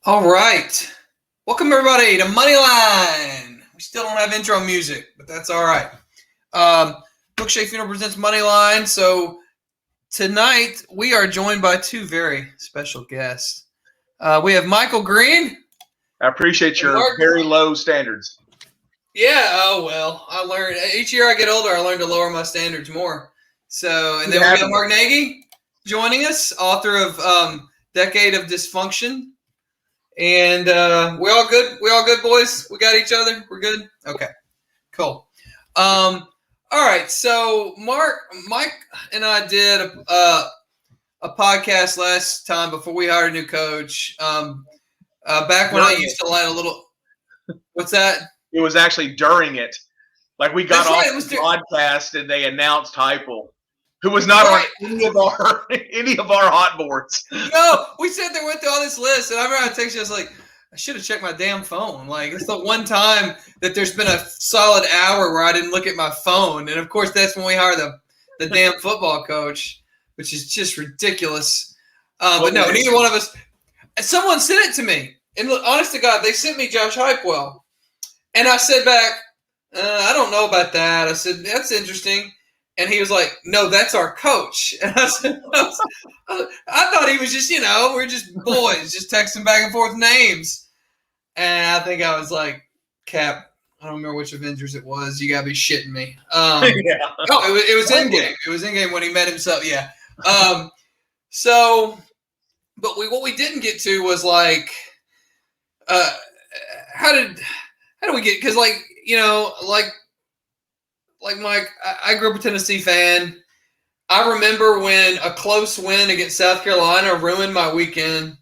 All right. Welcome, everybody, to Moneyline. We still don't have intro music, but that's all right. Bookshake Funeral presents Moneyline. So tonight we are joined by two very special guests. We have Michael Green. I appreciate your very low standards. Yeah, oh well. I learned each year I get older, I learn to lower my standards more. So, and then we got Mark Nagi joining us, author of Decade of Dysfunction. And we all good? We all good, boys? We got each other? We're good? Okay, cool. All right, so Mike and I did a podcast last time before we hired a new coach. Back when I used to line a little. What's that? It was actually during it. Like we got off the podcast and they announced Heupel, who was not on any of our hot boards. No, we sat there, went through all this list, and I remember I texted you, I was like, I should have checked my damn phone. Like, it's the one time that there's been a solid hour where I didn't look at my phone. And, of course, that's when we hired the damn football coach, which is just ridiculous. But no, neither one of us – someone sent it to me. And look, honest to God, they sent me Josh Heupel. And I said back, I don't know about that. I said, that's interesting. And he was like, no, that's our coach. And I said, I thought he was just, we're just boys, just texting back and forth names. And I think I was like, Cap, I don't remember which Avengers it was. You got to be shitting me. Yeah. Oh, it was in-game. It was in-game when he met himself. Yeah. But what we didn't get to was like, how do we get, because like Mike, I grew up a Tennessee fan. I remember when a close win against South Carolina ruined my weekend.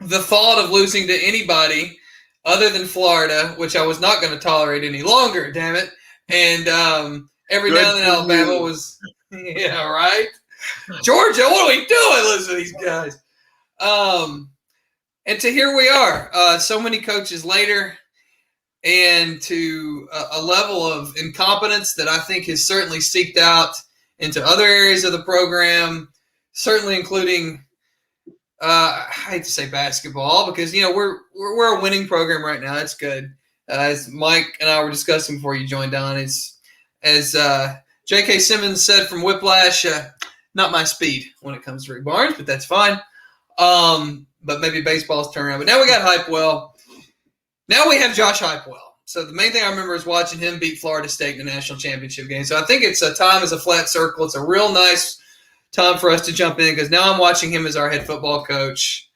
The thought of losing to anybody other than Florida, which I was not going to tolerate any longer, damn it. And every now and then Alabama was, yeah, right? Georgia, what are we doing? Listen to these guys. And to here we are, so many coaches later, and to a level of incompetence that I think has certainly seeped out into other areas of the program, certainly including, I hate to say basketball, because, we're a winning program right now. That's good. As Mike and I were discussing before you joined on, as J.K. Simmons said from Whiplash, not my speed when it comes to Rick Barnes, but that's fine. But maybe baseball's turnaround. But now we got Heupel. Now we have Josh Heupel. So the main thing I remember is watching him beat Florida State in the national championship game. So I think it's a time as a flat circle. It's a real nice time for us to jump in because now I'm watching him as our head football coach.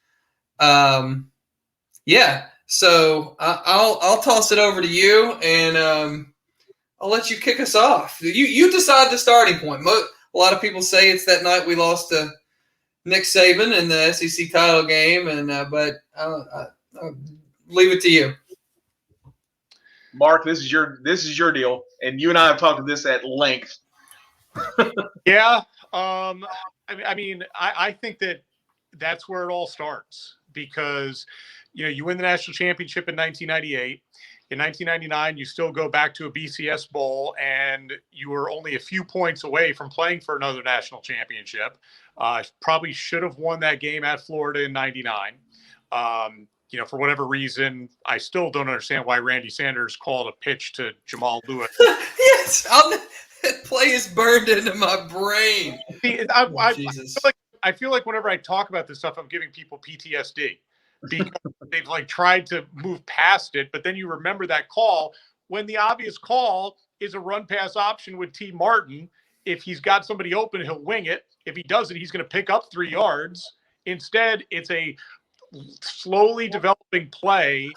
Yeah. So I'll toss it over to you, and I'll let you kick us off. You decide the starting point. A lot of people say it's that night we lost to Nick Saban in the SEC title game, and but I'll leave it to you. Mark, this is your deal, and you and I have talked about this at length. Yeah, I mean, I think that's where it all starts because you win the national championship in 1998. In 1999, you still go back to a BCS bowl, and you were only a few points away from playing for another national championship. Probably should have won that game at Florida in 99. For whatever reason, I still don't understand why Randy Sanders called a pitch to Jamal Lewis. Yes, that play is burned into my brain. See, I feel like whenever I talk about this stuff, I'm giving people PTSD because they've tried to move past it. But then you remember that call when the obvious call is a run pass option with T. Martin. If he's got somebody open, he'll wing it. If he doesn't, he's going to pick up 3 yards. Instead, it's a slowly developing play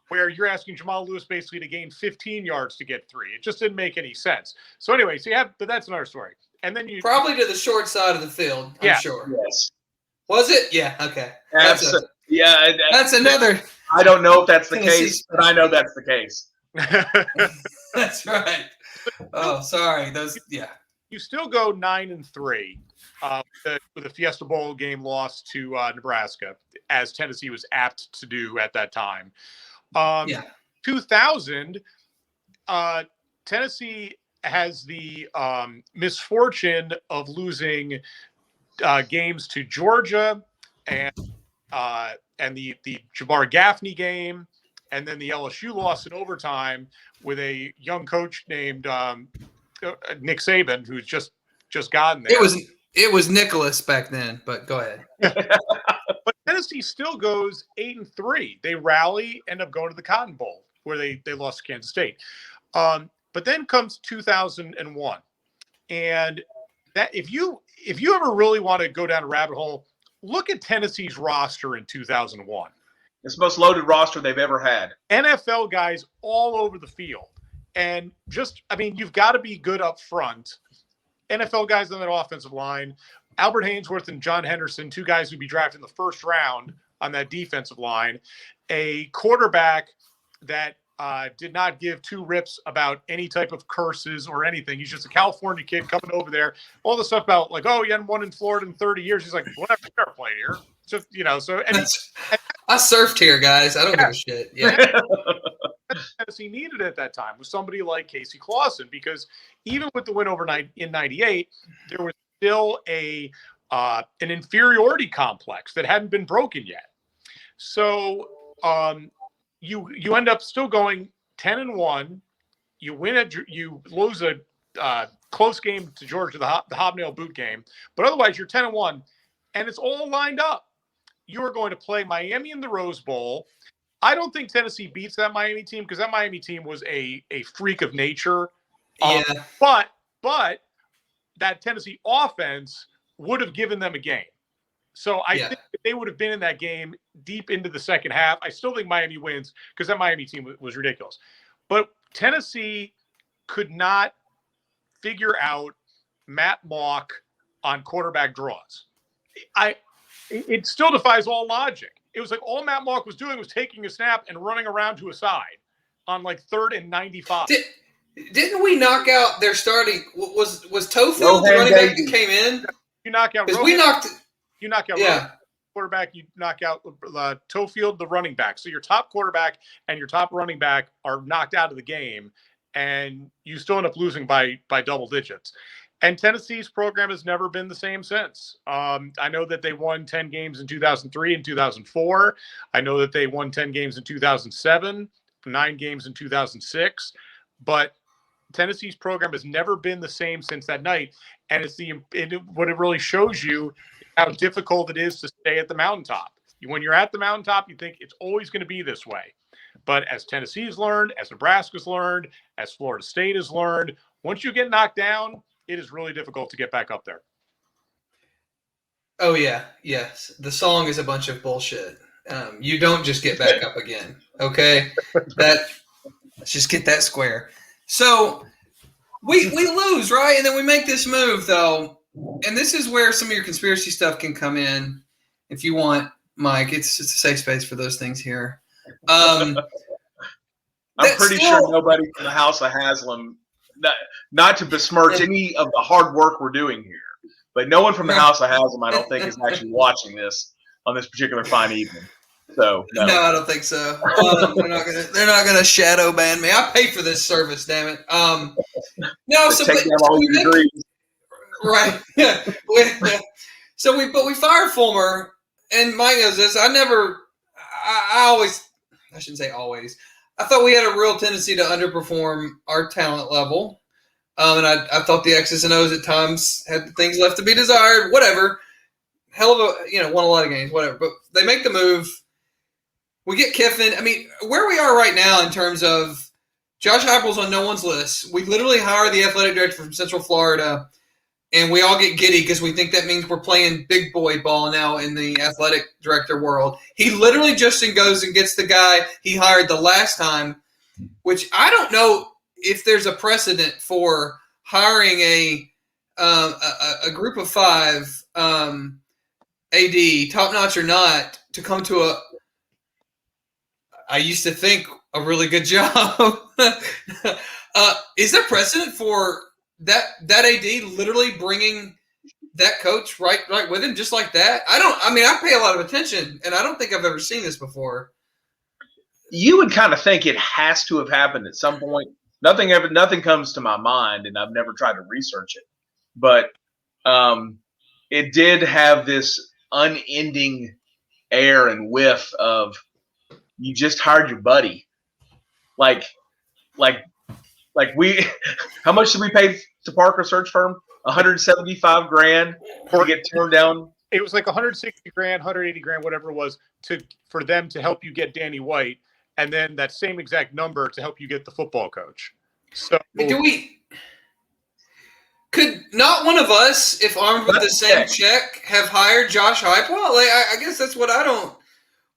where you're asking Jamal Lewis basically to gain 15 yards to get 3. It just didn't make any sense. So anyway, but that's another story. And then you probably to the short side of the field, I'm sure. Yes. Was it? Yeah. Okay. That's another. I don't know if that's the case, but I know that's the case. That's right. Oh, sorry. You still go 9-3 with a Fiesta Bowl game loss to Nebraska, as Tennessee was apt to do at that time. 2000, Tennessee has the misfortune of losing games to Georgia and and the Jabbar Gaffney game, and then the LSU loss in overtime with a young coach named Nick Saban, who's just gotten there. It was Nicholas back then, but go ahead. But Tennessee still goes 8-3. They rally, end up going to the Cotton Bowl, where they lost to Kansas State. But then comes 2001, and that if you ever really want to go down a rabbit hole, look at Tennessee's roster in 2001. It's the most loaded roster they've ever had. NFL guys all over the field. And you've got to be good up front. NFL guys on that offensive line, Albert Haynesworth and John Henderson, two guys who'd be drafted in the first round on that defensive line, a quarterback that did not give two rips about any type of curses or anything. He's just a California kid coming over there. All the stuff about like, oh, you hadn't won in Florida in 30 years. He's like, whatever, I never played here. Just, I surfed here, guys. I don't give a shit. Yeah. Tennessee needed at that time was somebody like Casey Clausen, because even with the win over in 98, there was still an inferiority complex that hadn't been broken yet. So you end up still going 10-1. You lose a close game to Georgia, the hobnail boot game, but otherwise you're 10-1, and it's all lined up. You are going to play Miami in the Rose Bowl. I don't think Tennessee beats that Miami team, because that Miami team was a freak of nature. Yeah. But that Tennessee offense would have given them a game. So I think if they would have been in that game deep into the second half, I still think Miami wins, because that Miami team was ridiculous. But Tennessee could not figure out Matt Mock on quarterback draws. It still defies all logic. It was like all Matt Mock was doing was taking a snap and running around to a side on like 3rd and 95. Didn't we knock out their starting? Was Tofield the running back that came in? You knock out. You knock out. Yeah. Quarterback. You knock out Tofield, the running back. So your top quarterback and your top running back are knocked out of the game, and you still end up losing by double digits. And Tennessee's program has never been the same since. I know that they won 10 games in 2003 and 2004. I know that they won 10 games in 2007, 9 games in 2006. But Tennessee's program has never been the same since that night. And what it really shows you how difficult it is to stay at the mountaintop. When you're at the mountaintop, you think it's always going to be this way. But as Tennessee's learned, as Nebraska's learned, as Florida State has learned, once you get knocked down, it is really difficult to get back up there. Oh, yeah. Yes. The song is a bunch of bullshit. You don't just get back up again. Okay? Let's just get that square. So we lose, right? And then we make this move, though. And this is where some of your conspiracy stuff can come in if you want, Mike. It's a safe space for those things here. I'm pretty sure nobody from the House of Haslam, not to besmirch any of the hard work we're doing here, but no one from the House of Haslam, I don't think, is actually watching this on this particular fine evening. So no, I don't think so. They're not gonna shadow ban me. I pay for this service, damn it. No, so take down all your degrees. Right. Yeah. So we fired Fulmer, and Mike knows this. I shouldn't say always. I thought we had a real tendency to underperform our talent level. And I thought the X's and O's at times had things left to be desired, whatever. Hell of a, won a lot of games, whatever. But they make the move. We get Kiffin. I mean, where we are right now in terms of Josh Heupel's on no one's list. We literally hire the athletic director from Central Florida, and we all get giddy because we think that means we're playing big boy ball now in the athletic director world. He literally just goes and gets the guy he hired the last time, which I don't know if there's a precedent for hiring a group of 5 AD, top notch or not, to come to I used to think a really good job. Is there precedent for that AD literally bringing that coach right with him just like that? I pay a lot of attention, and I don't think I've ever seen this before. You would kind of think it has to have happened at some point. Nothing comes to my mind, and I've never tried to research it. But it did have this unending air and whiff of you just hired your buddy. Like we, how much did we pay to Parker search firm? $175,000 to get turned down. It was like 160 grand, 180 grand, whatever it was, for them to help you get Danny White, and then that same exact number to help you get the football coach. So could not one of us, if armed with the same check, have hired Josh Heupel? Like, I guess that's what I don't.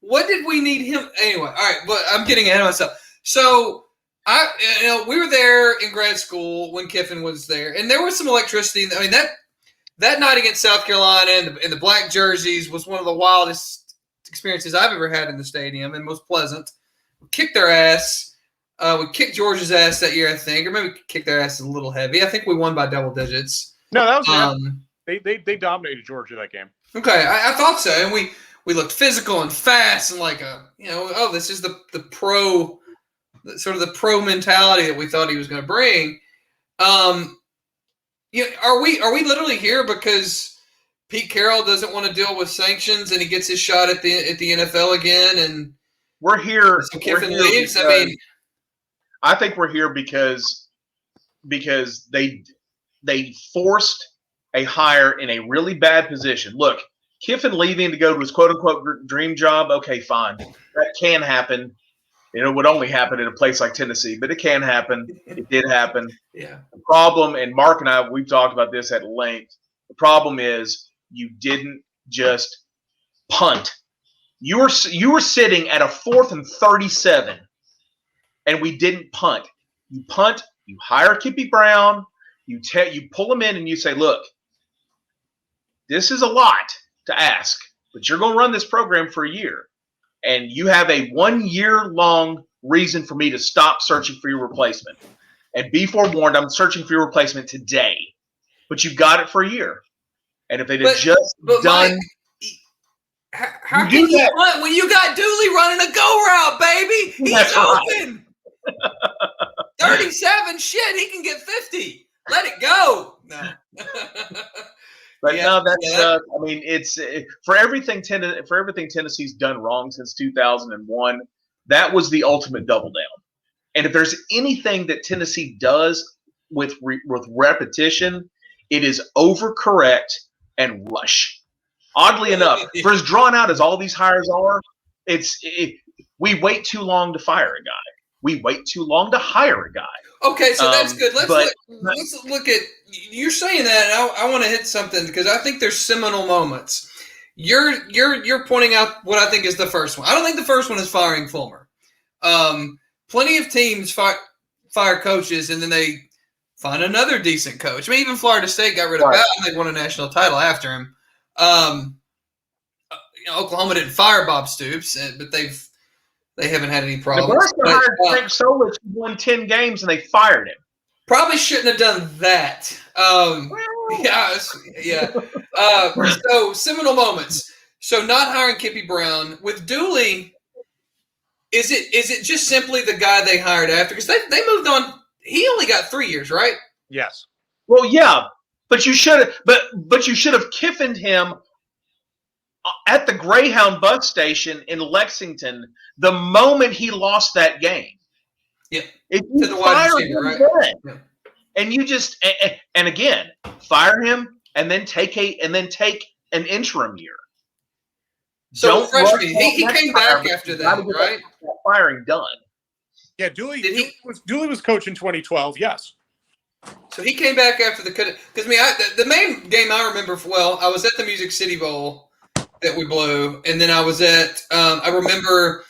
What did we need him anyway? All right, but I'm getting ahead of myself. So we were there in grad school when Kiffin was there, and there was some electricity. I mean that night against South Carolina and the black jerseys was one of the wildest experiences I've ever had in the stadium and most pleasant. We kicked their ass. We kicked Georgia's ass that year, I think, or maybe we kicked their ass a little heavy. I think we won by double digits. No, that was they dominated Georgia that game. Okay, I thought so, and we looked physical and fast and like this is the pro, sort of the pro mentality that we thought he was going to bring. Are we literally here because Pete Carroll doesn't want to deal with sanctions and he gets his shot at the NFL again, and we're here. So Kiffin leaves. I think we're here because they forced a hire in a really bad position. Look, Kiffin leaving to go to his quote unquote dream job. Okay, fine, that can happen. It would only happen in a place like Tennessee, but it can happen. It did happen. Yeah. The problem, and Mark and I, we've talked about this at length. The problem is you didn't just punt. You were sitting at a 4th and 37, and we didn't punt. You punt. You hire Kippy Brown. You pull him in, and you say, "Look, this is a lot to ask, but you're going to run this program for a year. And you have a 1 year long reason for me to stop searching for your replacement. And be forewarned, I'm searching for your replacement today. But you got it for a year. And if they'd have just done Mike, how can you punt when you got Dooley running a go route, baby? He's open. 37, shit, he can get 50. Let it go. No. But no, that's I mean, it's for everything Tennessee's done wrong since 2001. That was the ultimate double down. And if there's anything that Tennessee does with repetition, it is overcorrect and rush. Oddly enough, for as drawn out as all these hires are, we wait too long to fire a guy. We wait too long to hire a guy. Okay, so that's good. Let's look at – you're saying that, and I want to hit something because I think there's seminal moments. You're pointing out what I think is the first one. I don't think the first one is firing Fulmer. Plenty of teams fire coaches, and then they find another decent coach. I mean, even Florida State got rid of Bowden. They won a national title after him. Oklahoma didn't fire Bob Stoops, but they haven't had any problems. Nebraska hired Frank Solich, who won 10 games, and they fired him. Probably shouldn't have done that. So seminal moments. So not hiring Kippy Brown with Dooley. Is it just simply the guy they hired after? Because they moved on. He only got 3 years, right? Yes. Well, yeah, but you should have. But you should have Kiffined him at the Greyhound bus station in Lexington the moment he lost that game. Yeah. If you fire him, right? Yeah. And you just and again fire him and then take an interim year. So refresh me. He came back after that, right? That firing done. Yeah, Dooley was coach in 2012. Yes. So he came back after because the main game I remember I was at the Music City Bowl that we blew, and then I was at I remember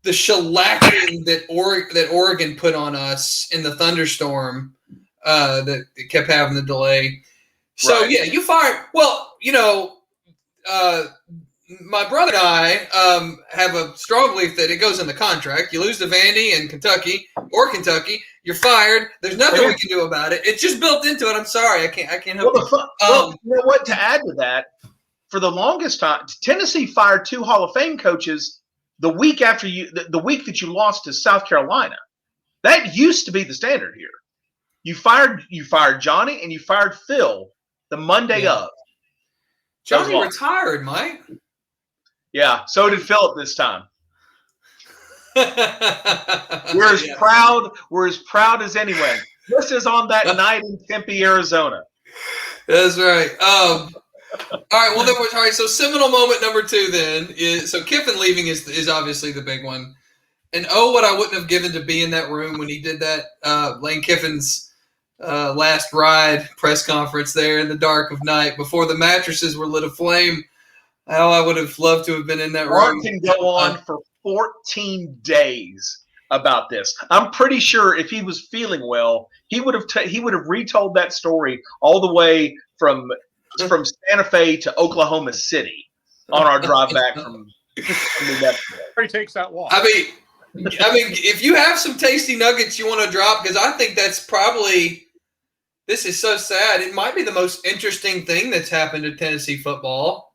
the shellacking that Oregon put on us in the thunderstorm that kept having the delay. So right. Yeah, you fired. Well, my brother and I have a strong belief that it goes in the contract. You lose to Vandy and Kentucky, you're fired. There's nothing we can do about it. It's just built into it. I'm sorry, I can't help it. Well, you know what? To add to that, for the longest time, Tennessee fired 2 Hall of Fame coaches the week that you lost to South Carolina. That used to be the standard here. You fired Johnny and you fired Phil the Monday of. Johnny retired, Mike. Yeah, so did Philip this time. We're as proud as anyone. This is on that night in Tempe, Arizona. That's right. All right. Well, all right. So seminal moment number 2 then is Kiffin leaving is obviously the big one, and what I wouldn't have given to be in that room when he did that. Lane Kiffin's last ride press conference there in the dark of night before the mattresses were lit aflame. How I would have loved to have been in that room. Mark can go on for 14 days about this. I'm pretty sure if he was feeling well, he would have retold that story all the way from Santa Fe to Oklahoma City on our drive back from New Mexico. He takes that walk. I mean, if you have some tasty nuggets you want to drop, because I think that's probably, this is so sad. It might be the most interesting thing that's happened to Tennessee football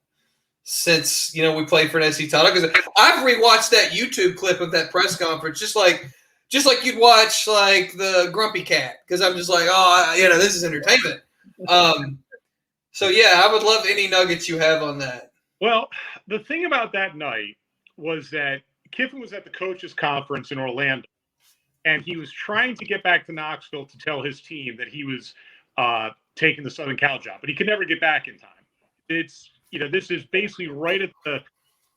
since, we played for an SEC title. Because I've rewatched that YouTube clip of that press conference, just like you'd watch like the Grumpy Cat, because I'm just like, this is entertainment. So yeah, I would love any nuggets you have on that. Well, the thing about that night was that Kiffin was at the coaches conference in Orlando, and he was trying to get back to Knoxville to tell his team that he was taking the Southern Cal job, but he could never get back in time. It's, this is basically right at the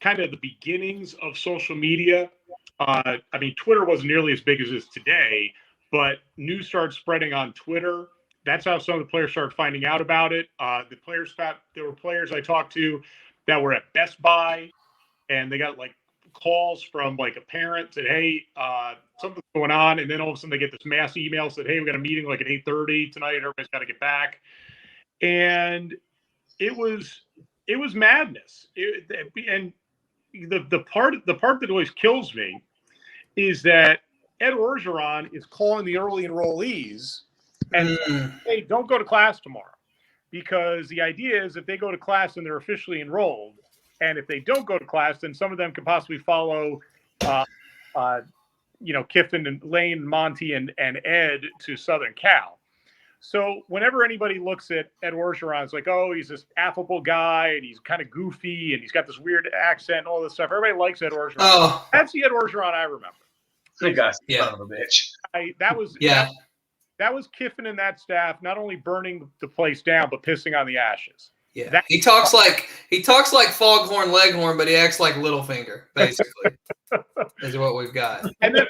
kind of the beginnings of social media. Twitter wasn't nearly as big as it is today, but news started spreading on Twitter. That's how some of the players started finding out about it. There were players I talked to that were at Best Buy, and they got like calls from like a parent said, hey, something's going on. And then all of a sudden they get this mass email said, hey, we got a meeting like at 8:30 tonight. Everybody's got to get back. And it was madness. And the part that always kills me is that Ed Orgeron is calling the early enrollees and hey, don't go to class tomorrow, because the idea is if they go to class and they're officially enrolled, and if they don't go to class, then some of them could possibly follow, Kiffin and Lane, Monty, and Ed to Southern Cal. So whenever anybody looks at Ed Orgeron, it's like, oh, he's this affable guy, and he's kind of goofy, and he's got this weird accent and all this stuff. Everybody likes Ed Orgeron. Oh. That's the Ed Orgeron I remember. Good guy, son of a bitch. That was Kiffin and that staff not only burning the place down, but pissing on the ashes. Yeah, he talks like Foghorn Leghorn, but he acts like Littlefinger, basically. Is what we've got. And then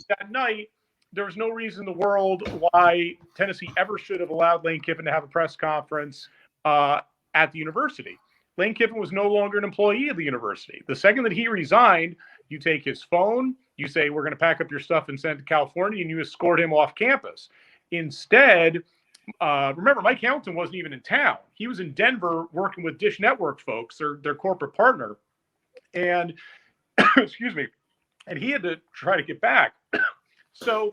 that night, there was no reason in the world why Tennessee ever should have allowed Lane Kiffin to have a press conference at the university. Lane Kiffin was no longer an employee of the university. The second that he resigned, you take his phone, you say, we're going to pack up your stuff and send it to California, and you escort him off campus. Instead, remember, Mike Hamilton wasn't even in town. He was in Denver working with Dish Network folks, their corporate partner. And, excuse me, and he had to try to get back. So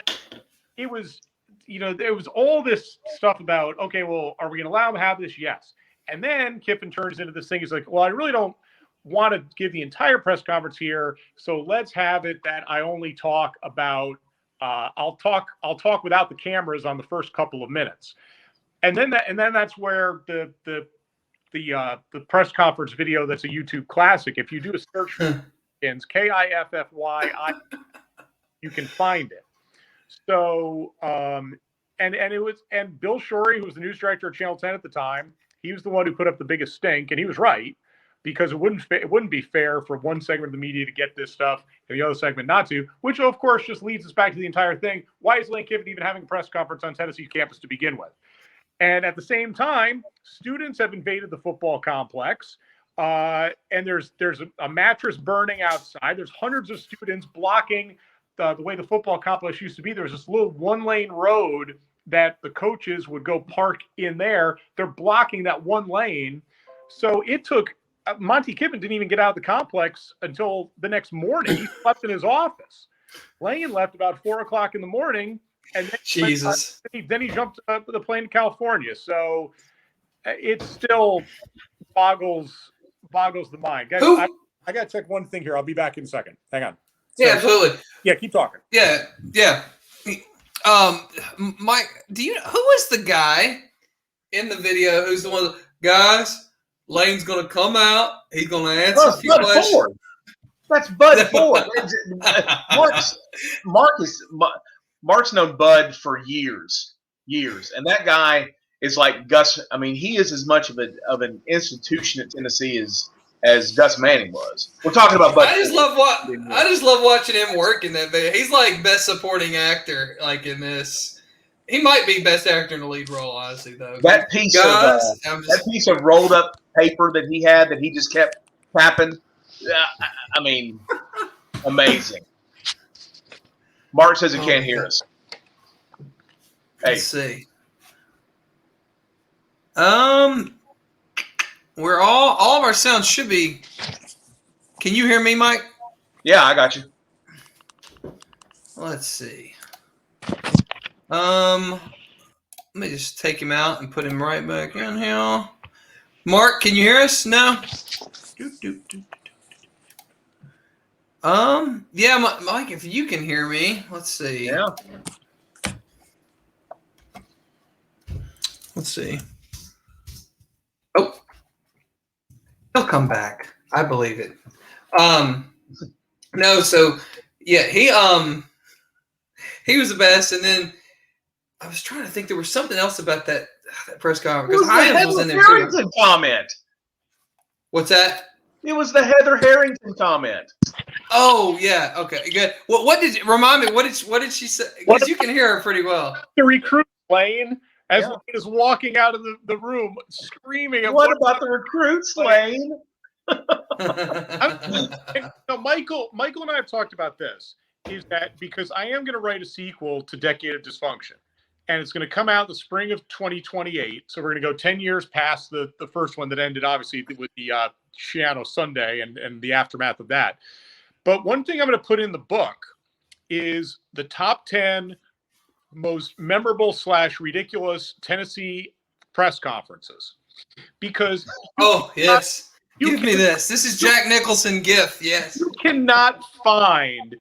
it was, there was all this stuff about, okay, well, are we going to allow him to have this? Yes. And then Kiffin turns into this thing. He's like, well, I really don't want to give the entire press conference here, so let's have it that I only talk about I'll talk without the cameras on the first couple of minutes. And then that's where the press conference video, that's a YouTube classic, if you do a search for Kiffy, you can find it. So and Bill Shorey, who was the news director of Channel 10 at the time, he was the one who put up the biggest stink, and he was right, because it wouldn't be fair for one segment of the media to get this stuff and the other segment not to, which of course just leads us back to the entire thing. Why is Lane Kiffin even having a press conference on Tennessee's campus to begin with? And at the same time, students have invaded the football complex, and there's a mattress burning outside. There's hundreds of students blocking the way the football complex used to be. There was this little one-lane road that the coaches would go park in there. They're blocking that one lane. So it took Monty Kiffin didn't even get out of the complex until the next morning. He slept in his office. Lane left about 4:00 in the morning, and then he jumped the plane to California. So it still boggles the mind. Guys, I got to check one thing here. I'll be back in a second. Hang on. So, yeah, absolutely. Yeah, keep talking. Yeah. Mike, who was the guy in the video who's the one? Guys, Lane's going to come out. He's going to answer a few questions. Ford. That's Bud Ford. Mark's known Bud for years, and that guy is like Gus. I mean, he is as much of an institution at Tennessee as Gus Manning was. We're talking about Bud. I just love watching him work in that video. He's like best supporting actor, like in this. He might be best actor in the lead role, honestly, though. That piece of rolled up paper that he had that he just kept tapping. I mean, amazing. Mark says he can't hear us. Hey. Let's see. We're all of our sounds should be. Can you hear me, Mike? Yeah, I got you. Let's see. Let me just take him out and put him right back in here. Mark, can you hear us? No. Yeah, Mike, if you can hear me, let's see. Yeah. Let's see. Oh, he'll come back. I believe it. No, so yeah, he was the best, and then I was trying to think there was something else about that press conference because Hyams was in there too. Harrington comment. What's that? It was the Heather Harrington comment. Oh yeah, okay, good. What did remind me? What did she say? Because you can hear her pretty well. The recruit Lane as Lane is walking out of the room screaming. What about the recruits, Lane? Michael and I have talked about this. Is that because I am going to write a sequel to Decade of Dysfunction, and it's going to come out the spring of 2028. So we're going to go 10 years past the first one that ended, obviously, with the Shiano Sunday and the aftermath of that. But one thing I'm going to put in the book is the top 10 most memorable / ridiculous Tennessee press conferences. Because yes. Give me this. This is Jack Nicholson gift. Yes. You cannot find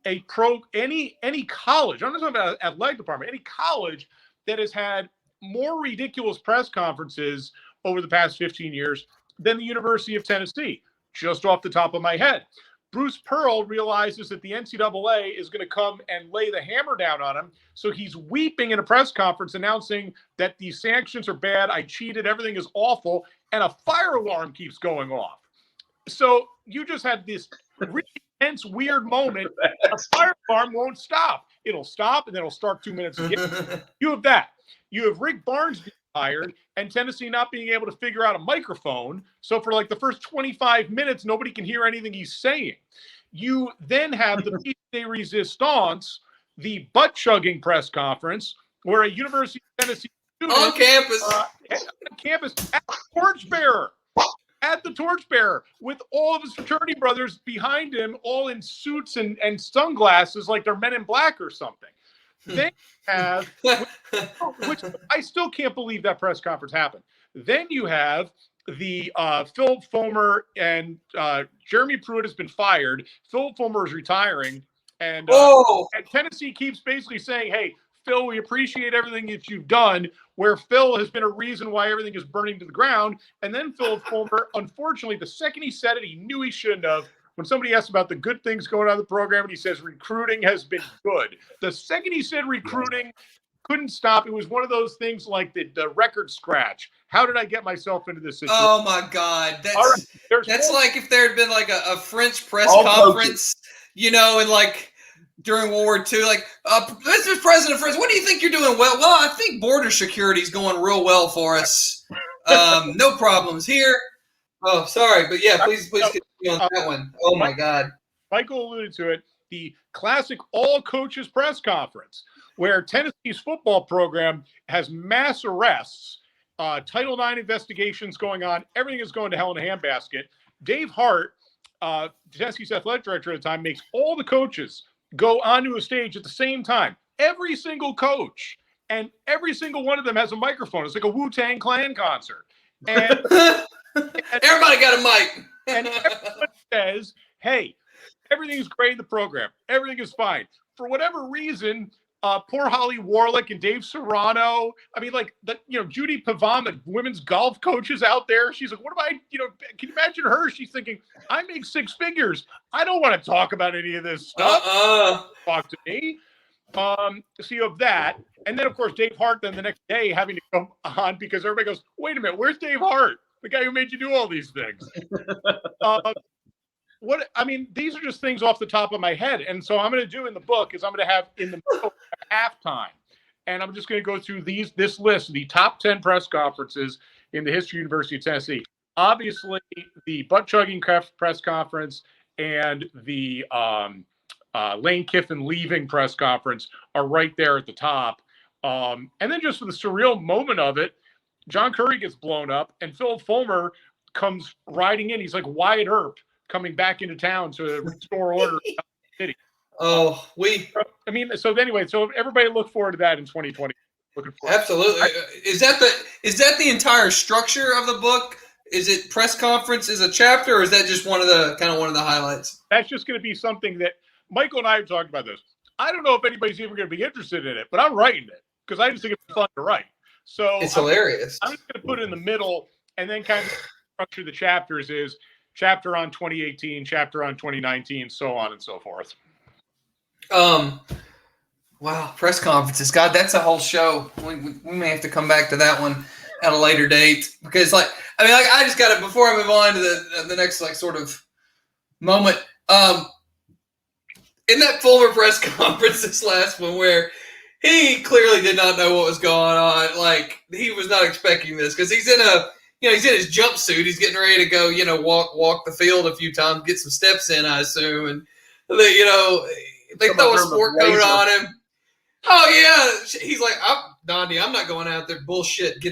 any college. I'm not talking about athletic department. Any college that has had more ridiculous press conferences over the past 15 years than the University of Tennessee. Just off the top of my head, Bruce Pearl realizes that the NCAA is going to come and lay the hammer down on him. So he's weeping in a press conference announcing that these sanctions are bad. I cheated. Everything is awful. And a fire alarm keeps going off. So you just had this really tense, weird moment. A fire alarm won't stop. It'll stop and then it'll start 2 minutes again. You have that. You have Rick Barnes being fired and Tennessee not being able to figure out a microphone. So for like the first 25 minutes, nobody can hear anything he's saying. You then have the piece de resistance, the butt-chugging press conference, where a University of Tennessee student on campus, at the torchbearer, with all of his fraternity brothers behind him, all in suits and sunglasses like they're Men in Black or something. Then you have, which I still can't believe that press conference happened. Then you have the Phil Fulmer and Jeremy Pruitt has been fired. Phil Fulmer is retiring, and Tennessee keeps basically saying, "Hey, Phil, we appreciate everything that you've done." Where Phil has been a reason why everything is burning to the ground, and then Phil Fulmer, unfortunately, the second he said it, he knew he shouldn't have. When somebody asked about the good things going on in the program, and he says recruiting has been good. The second he said recruiting, couldn't stop. It was one of those things like the record scratch. How did I get myself into this situation? Oh my God, that's like if there had been like a French press conference, and like during World War II, like Mr. President of France, what do you think you're doing well? Well, I think border security is going real well for us. No problems here. Oh, sorry, but yeah, please continue on that one. Oh my God, Michael alluded to it. The classic all coaches press conference, where Tennessee's football program has mass arrests, Title IX investigations going on. Everything is going to hell in a handbasket. Dave Hart, Tennessee's athletic director at the time, makes all the coaches go onto a stage at the same time. Every single coach, and every single one of them has a microphone. It's like a Wu-Tang Clan concert. And everybody got a mic. And everyone says, hey, everything's great in the program. Everything is fine. For whatever reason, poor Holly Warlick and Dave Serrano. I mean, like Judy Pavan, the women's golf coaches out there. She's like, what am I, can you imagine her? She's thinking, I make six figures. I don't want to talk about any of this stuff. Talk to me. So you have that. And then, of course, Dave Hart then the next day having to come on because everybody goes, wait a minute, where's Dave Hart? The guy who made you do all these things. These are just things off the top of my head. And so I'm going to do in the book is I'm going to have in the middle halftime. And I'm just going to go through this list, the top 10 press conferences in the history of University of Tennessee. Obviously, the butt-chugging press conference and the Lane Kiffin leaving press conference are right there at the top. And then just for the surreal moment of it, John Curry gets blown up and Phil Fulmer comes riding in. He's like Wyatt Earp coming back into town to restore order in the city. So everybody look forward to that in 2020. Absolutely. Is that the entire structure of the book? Is it press conference is a chapter, or is that just one of the highlights? That's just going to be something that Michael and I have talked about this. I don't know if anybody's even going to be interested in it, but I'm writing it because I just think it's fun to write. So it's hilarious. I'm just going to put it in the middle and then kind of structure the chapters is chapter on 2018, chapter on 2019, so on and so forth. Wow, press conferences. God, that's a whole show. We may have to come back to that one at a later date because, I just got to before I move on to the next sort of moment. In that Fulmer press conference, this last one where he clearly did not know what was going on. He was not expecting this because he's in his jumpsuit. He's getting ready to go, walk the field a few times, get some steps in, I assume. And, they throw a sport coat on him. Oh, yeah. He's like, Donnie, I'm not going out there. Bullshit.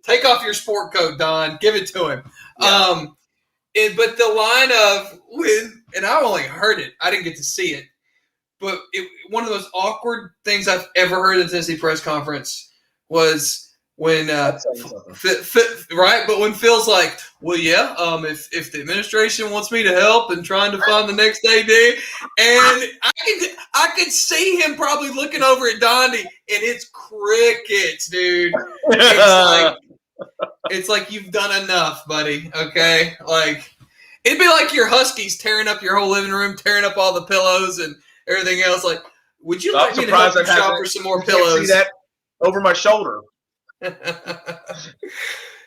Take off your sport coat, Don. Give it to him. Yeah. But the line of and I only heard it. I didn't get to see it. But one of those awkward things I've ever heard at a Tennessee press conference was when right. But when Phil's like, well, yeah, if the administration wants me to help and trying to find the next AD, and I could see him probably looking over at Donnie, and it's crickets, dude. It's like you've done enough, buddy. Okay, it'd be like your Huskies tearing up your whole living room, tearing up all the pillows and everything else. Would you like me to help you shop for some more pillows? See that over my shoulder.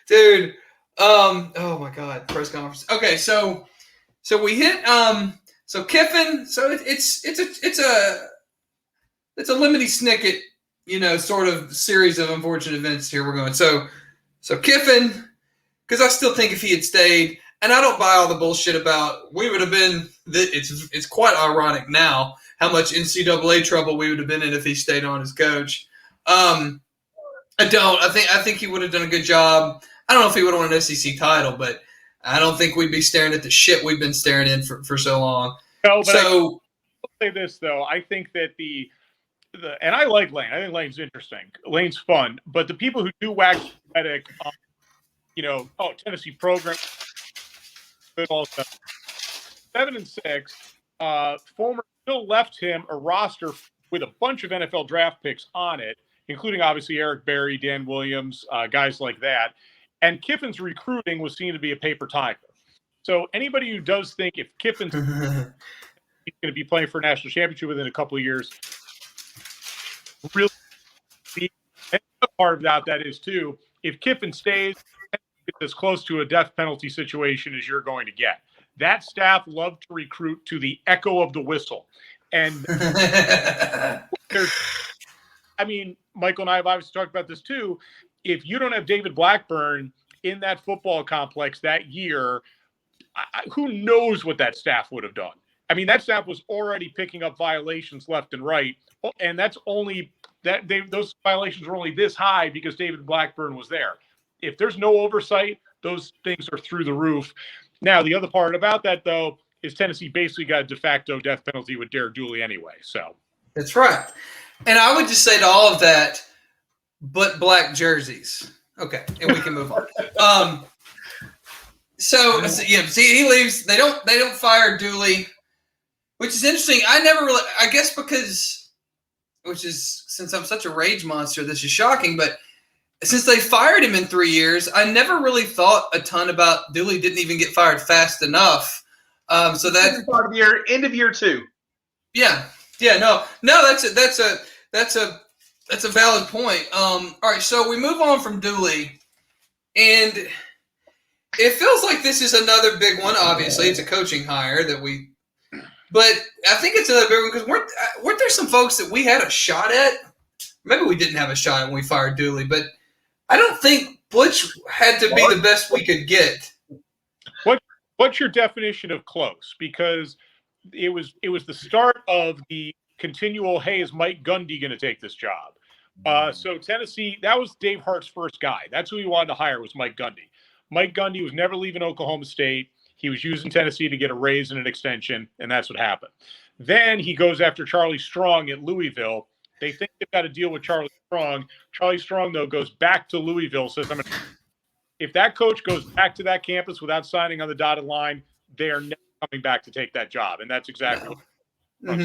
Dude. Oh my God. Press conference. Okay. So we hit, so Kiffin, so it's a lemony snicket, sort of series of unfortunate events here we're going. So Kiffin, because I still think if he had stayed, and I don't buy all the bullshit about we would have been. It's quite ironic now how much NCAA trouble we would have been in if he stayed on as coach. I don't. I think he would have done a good job. I don't know if he would have won an SEC title, but I don't think we'd be staring at the shit we've been staring in for so long. No, but I'll say this though. I think that and I like Lane. I think Lane's interesting. Lane's fun, but the people who do wax poetic, Tennessee program. 7-6. Fulmer still left him a roster with a bunch of NFL draft picks on it, including obviously Eric Berry, Dan Williams, guys like that. And Kiffin's recruiting was seen to be a paper tiger. So anybody who does think if Kiffin's going to be playing for a national championship within a couple of years, really, the other part about that is too, if Kiffin stays, it's as close to a death penalty situation as you're going to get. That staff loved to recruit to the echo of the whistle. And Michael and I have obviously talked about this too. If you don't have David Blackburn in that football complex that year, who knows what that staff would have done? That staff was already picking up violations left and right. And that's only those violations were only this high because David Blackburn was there. If there's no oversight, those things are through the roof. Now, the other part about that, though, is Tennessee basically got a de facto death penalty with Derek Dooley anyway. So that's right. And I would just say to all of that, but black jerseys. Okay, and we can move on. So he leaves. They don't fire Dooley, which is interesting. I guess because which is, since I'm such a rage monster, this is shocking, but since they fired him in 3 years, I never really thought a ton about Dooley didn't even get fired fast enough. So that's part of year, end of year 2. Yeah, no, that's a valid point. All right, so we move on from Dooley, and it feels like this is another big one. Obviously, it's a coaching hire but I think it's another big one because weren't there some folks that we had a shot at? Maybe we didn't have a shot when we fired Dooley, but I don't think Butch had to be the best we could get. What's your definition of close? Because it was the start of the continual, hey, is Mike Gundy going to take this job? So Tennessee, that was Dave Hart's first guy. That's who he wanted to hire, was Mike Gundy. Mike Gundy was never leaving Oklahoma State. He was using Tennessee to get a raise and an extension, and that's what happened. Then he goes after Charlie Strong at Louisville. They think they've got to deal with Charlie Strong. Charlie Strong, though, goes back to Louisville, says, if that coach goes back to that campus without signing on the dotted line, they are never coming back to take that job. And that's exactly what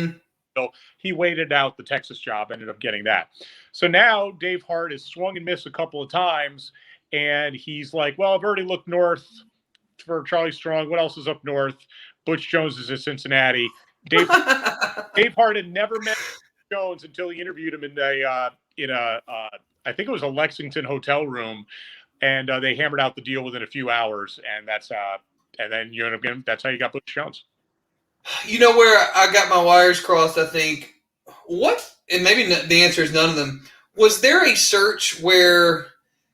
So he waited out the Texas job, ended up getting that. So now Dave Hart has swung and missed a couple of times, and he's like, well, I've already looked north for Charlie Strong. What else is up north? Butch Jones is at Cincinnati. Dave Hart had never met Jones until he interviewed him in a I think it was a Lexington hotel room, and they hammered out the deal within a few hours, and that's how you got Butch Jones. You know where I got my wires crossed, I think. And maybe the answer is none of them. Was there a search where,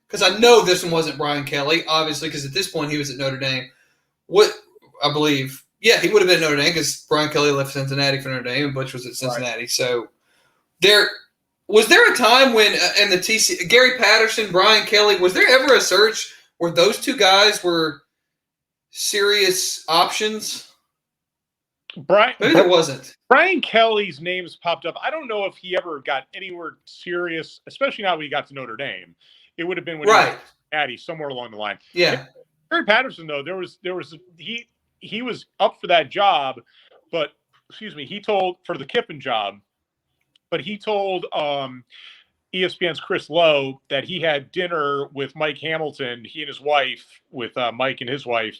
because I know this one wasn't Brian Kelly, obviously, because at this point he was at Notre Dame. I believe, yeah, he would have been at Notre Dame because Brian Kelly left Cincinnati for Notre Dame and Butch was at Cincinnati. Right. So was there a time when in the TC, Gary Patterson, Brian Kelly, was there ever a search where those two guys were serious options? Maybe there wasn't. Brian Kelly's names popped up. I don't know if he ever got anywhere serious, especially now when he got to Notre Dame. It would have been when he was at Cincinnati, somewhere along the line. Yeah. Gary Patterson, though, he was up for that job, but he told for the Kiffin job, but he told ESPN's Chris Lowe that he had dinner with Mike Hamilton, he and his wife, with Mike and his wife.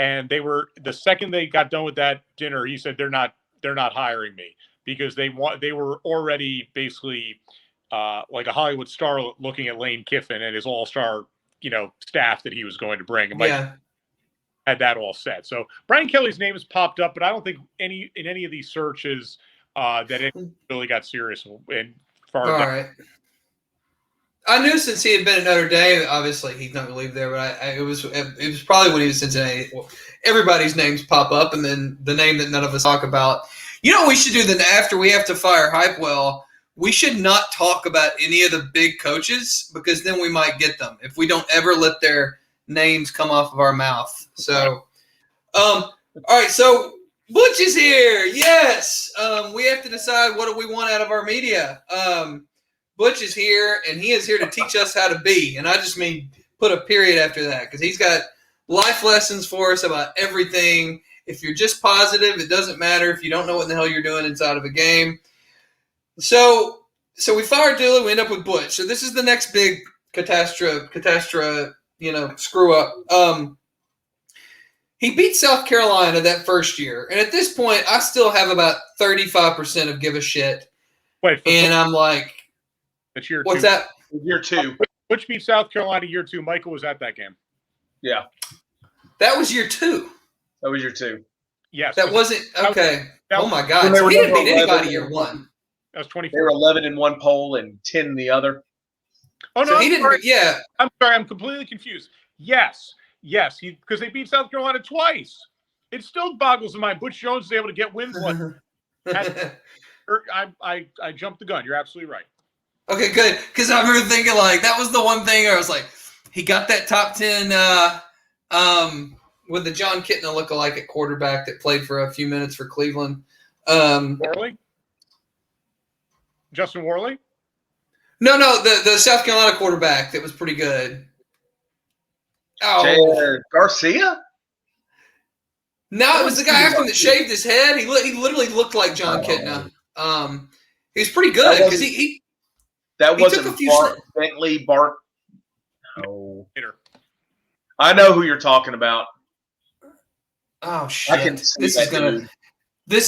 And the second they got done with that dinner, he said, they're not hiring me because they were already basically like a Hollywood star looking at Lane Kiffin and his all-star, staff that he was going to bring. And Mike had that all set. So Brian Kelly's name has popped up, but I don't think in any of these searches that it really got serious and far down. All right. I knew since he had been at Notre Dame, obviously he's not going to leave there, but it was probably when he was Cincinnati. Well, everybody's names pop up, and then the name that none of us talk about. You know what we should do then after we have to fire Heupel? We should not talk about any of the big coaches because then we might get them if we don't ever let their names come off of our mouth. So, all right, so Butch is here. Yes. We have to decide what do we want out of our media. Butch is here, and he is here to teach us how to be. And I just mean put a period after that because he's got life lessons for us about everything. If you're just positive, it doesn't matter if you don't know what the hell you're doing inside of a game. So we fired Dooley, we end up with Butch. So this is the next big catastrophe, screw up. He beat South Carolina that first year. And at this point, I still have about 35% of give a shit. And I'm like, that's year what's two. That? Year 2. Butch beat South Carolina year 2. Michael was at that game. Yeah. That was year 2. That was year 2. Yes. That wasn't – okay. Oh, my God. So he didn't beat anybody year 1. That was 24. They were 11 in one poll and 10 in the other. Oh, no. So he didn't – yeah. I'm sorry. I'm completely confused. Yes. Because they beat South Carolina twice. It still boggles the mind. Butch Jones is able to get wins one. I jumped the gun. You're absolutely right. Okay, good. Because I remember thinking, that was the one thing where I was like, he got that top 10 with the John Kitna lookalike at quarterback that played for a few minutes for Cleveland. Worley? Justin Worley? No, the South Carolina quarterback that was pretty good. Oh, Garcia? No, it was the guy after him that shaved his head. He literally looked like John Kitna. He was pretty good because he wasn't took a few Bentley Bart. No, I know who you're talking about. Oh shit! This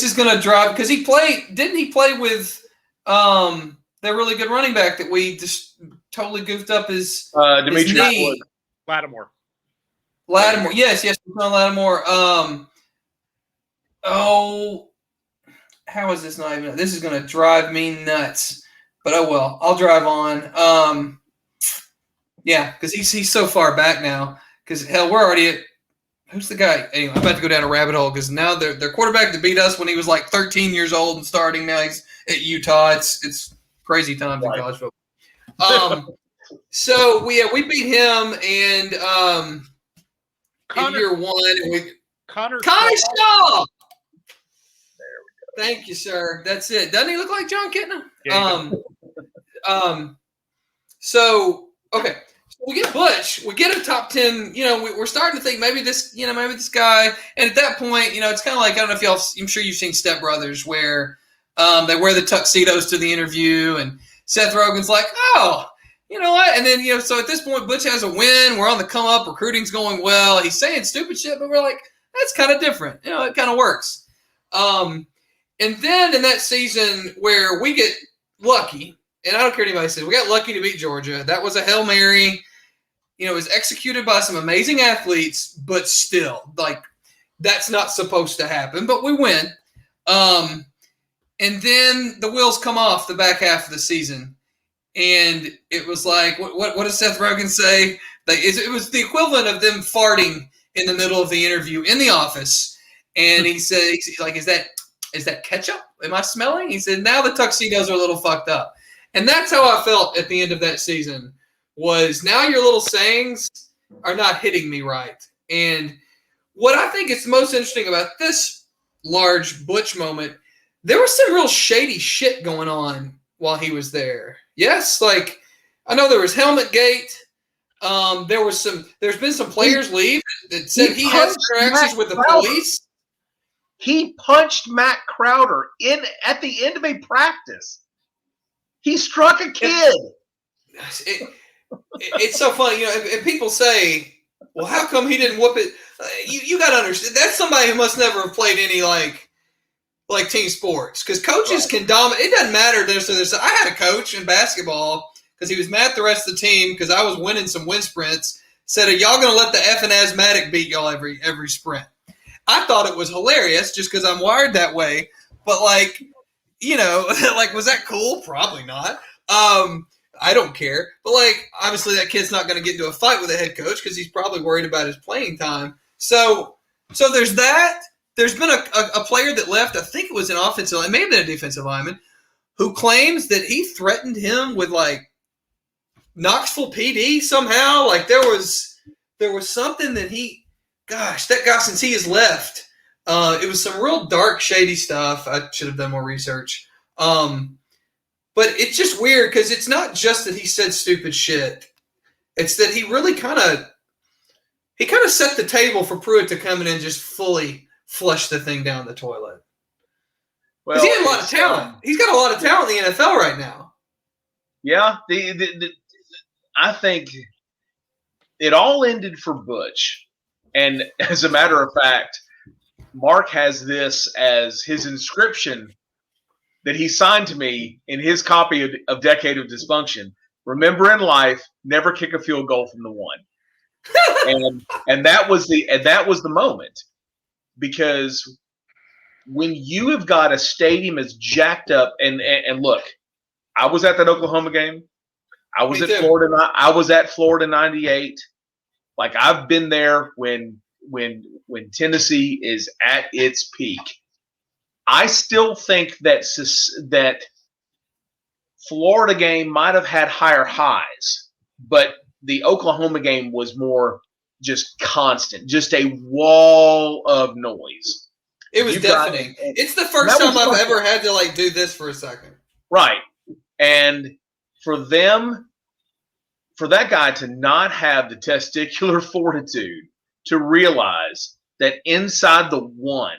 is gonna drive because he played. Didn't he play with that really good running back that we just totally goofed up his knee? Lattimore. Yes, Lattimore. How is this not even? This is gonna drive me nuts. But oh well, I'll drive on. Yeah, because he's so far back now. Because hell, we're already at. Who's the guy? Anyway, I'm about to go down a rabbit hole because now their quarterback that beat us when he was like 13 years old and starting. Now he's at Utah. It's crazy times in college football. So we beat him and in year one. Connor Shaw. There we go. Thank you, sir. That's it. Doesn't he look like John Kitna? Yeah, So okay. We get Butch. We get a top 10. We're starting to think maybe this guy. And at that point, it's kind of like, I don't know if y'all. I'm sure you've seen Step Brothers, where they wear the tuxedos to the interview, and Seth Rogen's like, oh, you know what? And then so at this point, Butch has a win. We're on the come up. Recruiting's going well. He's saying stupid shit, but we're like, that's kind of different. It kind of works. And then in that season where we get lucky, and I don't care what anybody says, we got lucky to beat Georgia. That was a Hail Mary. It was executed by some amazing athletes, but still, like, that's not supposed to happen. But we win. And then the wheels come off the back half of the season. And it was like, what does Seth Rogen say? It was the equivalent of them farting in the middle of the interview in the office. And he said, he's like, is that ketchup? Am I smelling? He said, now the tuxedos are a little fucked up. And that's how I felt at the end of that season. Was now your little sayings are not hitting me right. And what I think is most interesting about this large Butch moment, there was some real shady shit going on while he was there. Yes, like I know there was Helmet Gate. There's been some players leave that said he had interactions with the police. He punched Matt Crowder at the end of a practice. He struck a kid. It's so funny, and people say, well, how come he didn't whoop it? You got to understand, that's somebody who must never have played any like team sports, because coaches can dominate. It doesn't matter. I had a coach in basketball because he was mad at the rest of the team because I was winning some wind sprints, said, are y'all going to let the effing asthmatic beat y'all every sprint? I thought it was hilarious just because I'm wired that way, but like, was that cool? Probably not. I don't care. But, like, obviously that kid's not going to get into a fight with a head coach because he's probably worried about his playing time. So there's that. There's been a player that left, I think it was an offensive line, maybe a defensive lineman, who claims that he threatened him with, like, Knoxville PD somehow. Like, there was something that that guy, since he has left, it was some real dark, shady stuff. I should have done more research. But it's just weird because it's not just that he said stupid shit. It's that he really kind of set the table for Pruitt to come in and just fully flush the thing down the toilet. Because he had a lot of talent. He's got a lot of talent in the NFL right now. Yeah, I think it all ended for Butch. And as a matter of fact, Mark has this as his inscription that he signed to me in his copy of Decade of Dysfunction. Remember in life, never kick a field goal from the one. and that was the moment, because when you have got a stadium as jacked up, and look, I was at that Oklahoma game. I was at Florida. I was at Florida '98. Like, I've been there when Tennessee is at its peak. I still think that Florida game might have had higher highs, but the Oklahoma game was more just constant, just a wall of noise. It was deafening. It's the first time I've ever had to like do this for a second. Right. And for that guy to not have the testicular fortitude to realize that inside the one,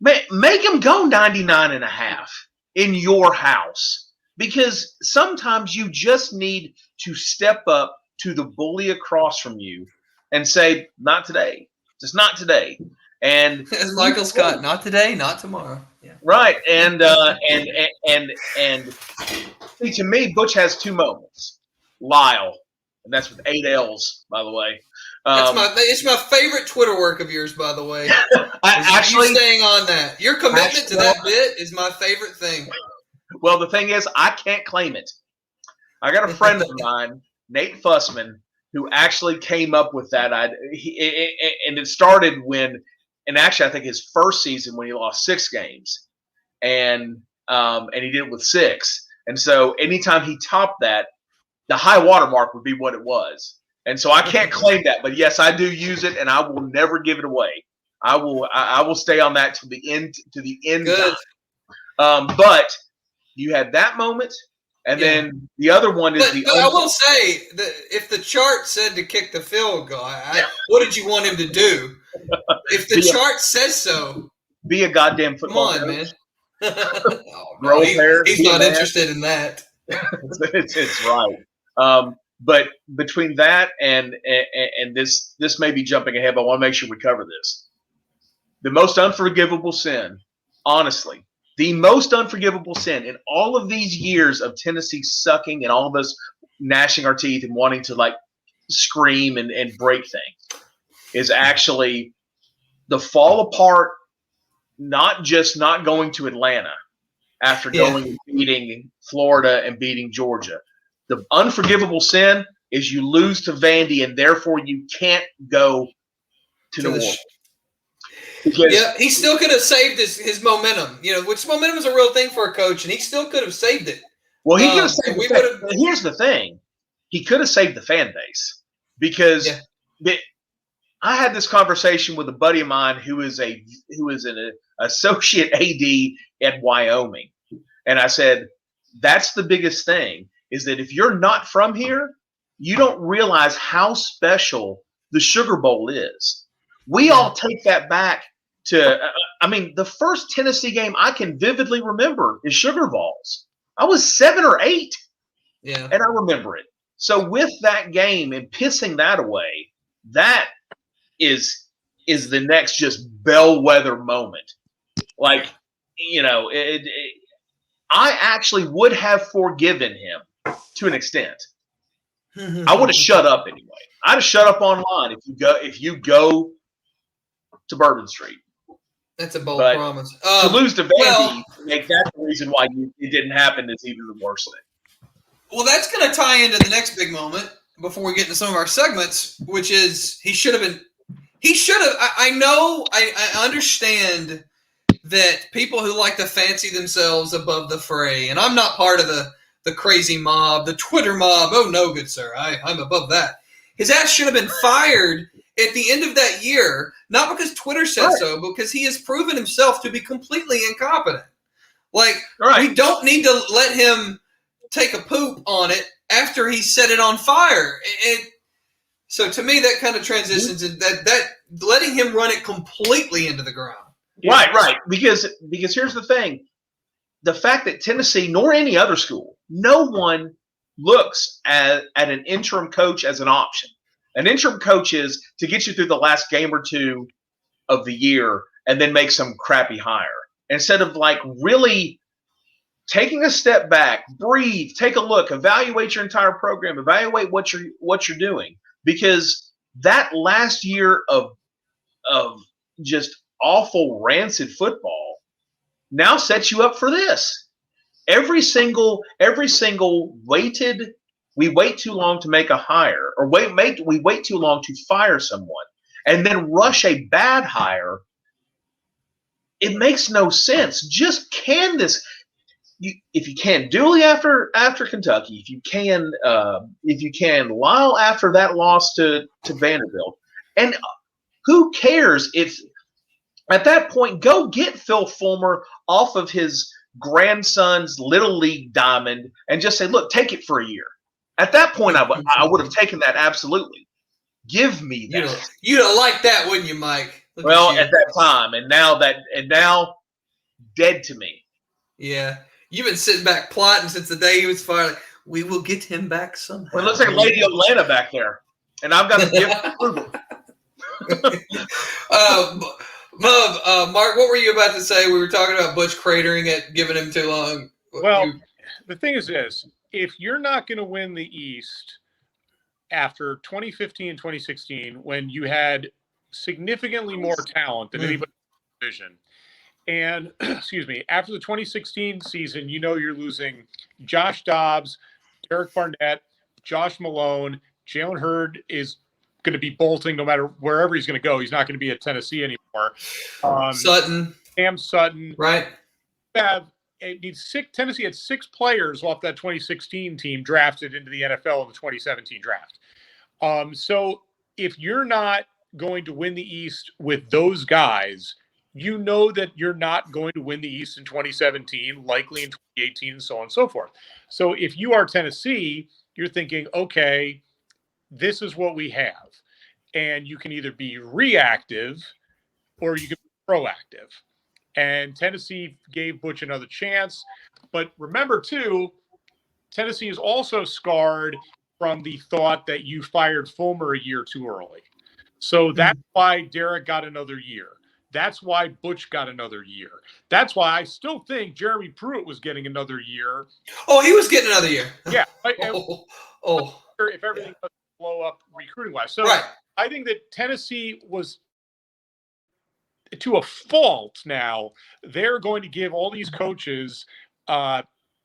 make him go 99.5. in your house, because sometimes you just need to step up to the bully across from you and say, not today, just not today. And as Michael Scott, not today, not tomorrow. Yeah. Right. And see, to me, Butch has two moments. Lyle, and that's with 8 L's, by the way. It's my favorite Twitter work of yours, by the way. Actually, you staying on that. Your commitment to that bit is my favorite thing. Well, the thing is, I can't claim it. I got a friend of mine, Nate Fussman, who actually came up with that. And it started when, and actually, I think his first season when he lost 6 games, and he did it with 6. And so anytime he topped that, the high water mark would be what it was. And so I can't claim that, but yes, I do use it, and I will never give it away. I will stay on that to the end. Good. But you had that moment, and then the other one is but I will say that if the chart said to kick the field goal, what did you want him to do? If the chart says so, be a goddamn football. Come on, man. He's not interested in that. It's right. But between that and this may be jumping ahead, but I want to make sure we cover this. The most unforgivable sin, honestly, the most unforgivable sin in all of these years of Tennessee sucking and all of us gnashing our teeth and wanting to like scream and break things is actually the fall apart, not just not going to Atlanta after going and beating Florida and beating Georgia. The unforgivable sin is you lose to Vandy and therefore you can't go to New Orleans. Yeah, he still could have saved his momentum, which momentum is a real thing for a coach, and he still could have saved it. Well, he could have saved here's the thing. He could have saved the fan base because I had this conversation with a buddy of mine who is an associate AD at Wyoming. And I said, that's the biggest thing, is that if you're not from here, you don't realize how special the Sugar Bowl is. We all take that back to, the first Tennessee game I can vividly remember is Sugar Vols. I was 7 or 8, and I remember it. So with that game and pissing that away, that is the next just bellwether moment. Like, I actually would have forgiven him to an extent. I would have shut up anyway. I'd have shut up online if you go to Bourbon Street. That's a bold promise. To lose to Vandy, make that the reason why it didn't happen is even the worst thing. Well, that's going to tie into the next big moment before we get into some of our segments, which is he should have. I understand that people who like to fancy themselves above the fray, and I'm not part of the crazy mob, the Twitter mob. Oh, no, good sir. I'm above that. His ass should have been fired at the end of that year, not because Twitter said so, but because he has proven himself to be completely incompetent. We don't need to let him take a poop on it after he set it on fire. So to me, that kind of transitions into that letting him run it completely into the ground. Right. Because here's the thing. The fact that Tennessee, nor any other school, no one looks at an interim coach as an option. An interim coach is to get you through the last game or two of the year and then make some crappy hire. Instead of really taking a step back, breathe, take a look, evaluate your entire program, evaluate what you're doing. Because that last year of just awful, rancid football now sets you up for this. Every single we wait too long to make a hire, or we wait too long to fire someone, and then rush a bad hire. It makes no sense. Just can this. If you can Dooley after Kentucky, if you can Lyle after that loss to Vanderbilt, and who cares if at that point go get Phil Fulmer off of his grandson's little league diamond and just say, look, take it for a year. At that point, I would have taken that absolutely. Give me that. You'd have liked that, wouldn't you, Mike? At that time, and now dead to me. Yeah. You've been sitting back plotting since the day he was fired. Like, we will get him back somehow. Well, it looks like Lady Atlanta back there, and I've got the gift of approval. Mark, what were you about to say? We were talking about Butch cratering it, giving him too long. Well, the thing is this: if you're not going to win the East after 2015 and 2016, when you had significantly more talent than anybody in the division, and excuse me, after the 2016 season, you're losing Josh Dobbs, Derek Barnett, Josh Malone, Jalen Hurd is going to be bolting no matter wherever he's going to go. He's not going to be at Tennessee anymore. Sutton. Sam Sutton. Right. Tennessee had 6 players off that 2016 team drafted into the NFL in the 2017 draft. So if you're not going to win the East with those guys, you know that you're not going to win the East in 2017, likely in 2018, and so on and so forth. So if you are Tennessee, you're thinking, okay, this is what we have. And you can either be reactive or you can be proactive. And Tennessee gave Butch another chance. But remember, too, Tennessee is also scarred from the thought that you fired Fulmer a year too early. So that's why Derek got another year. That's why Butch got another year. That's why I still think Jeremy Pruitt was getting another year. Oh, he was getting another year. Yeah. If If everything doesn't blow up recruiting-wise. So right. I think that Tennessee was, to a fault now, they're going to give all these coaches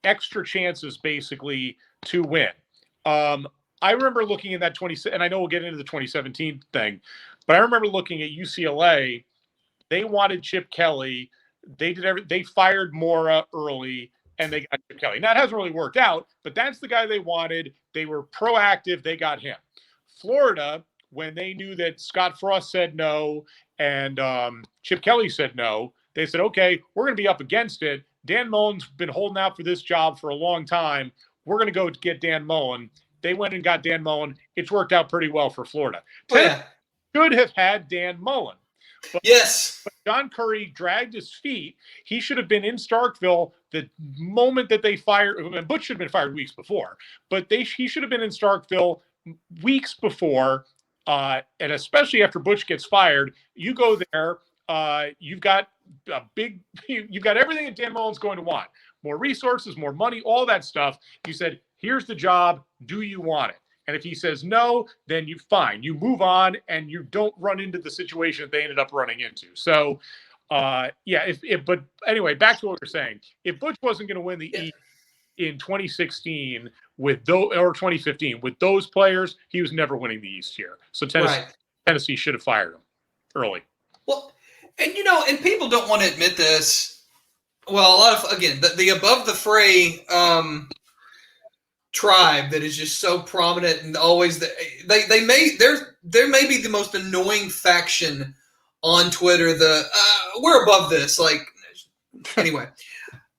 extra chances, basically, to win. I remember looking at that 20, and I know we'll get into the 2017 thing, but I remember looking at UCLA. They wanted Chip Kelly. They fired Mora early, and they got Chip Kelly. Now, it hasn't really worked out, but that's the guy they wanted. They were proactive. They got him. Florida, when they knew that Scott Frost said no and Chip Kelly said no, they said, okay, we're going to be up against it. Dan Mullen's been holding out for this job for a long time. We're going to go get Dan Mullen. They went and got Dan Mullen. It's worked out pretty well for Florida. Yeah. Should have had Dan Mullen. But, yes. But John Curry dragged his feet. He should have been in Starkville the moment that they fired. And Butch should have been fired weeks before. But he should have been in Starkville weeks before. And especially after Butch gets fired, you go there. You've got everything that Dan Mullen's going to want. More resources, more money, all that stuff. You said, here's the job. Do you want it? And if he says no, then you move on and you don't run into the situation that they ended up running into. So, but anyway, back to what we're saying. If Butch wasn't going to win the East in 2016 or 2015 with those players, he was never winning the East here. So Tennessee should have fired him early. Well, and and people don't want to admit this. Well, a lot of, again, the above the fray tribe that is just so prominent and always there may be the most annoying faction on Twitter. We're above this. Like, anyway,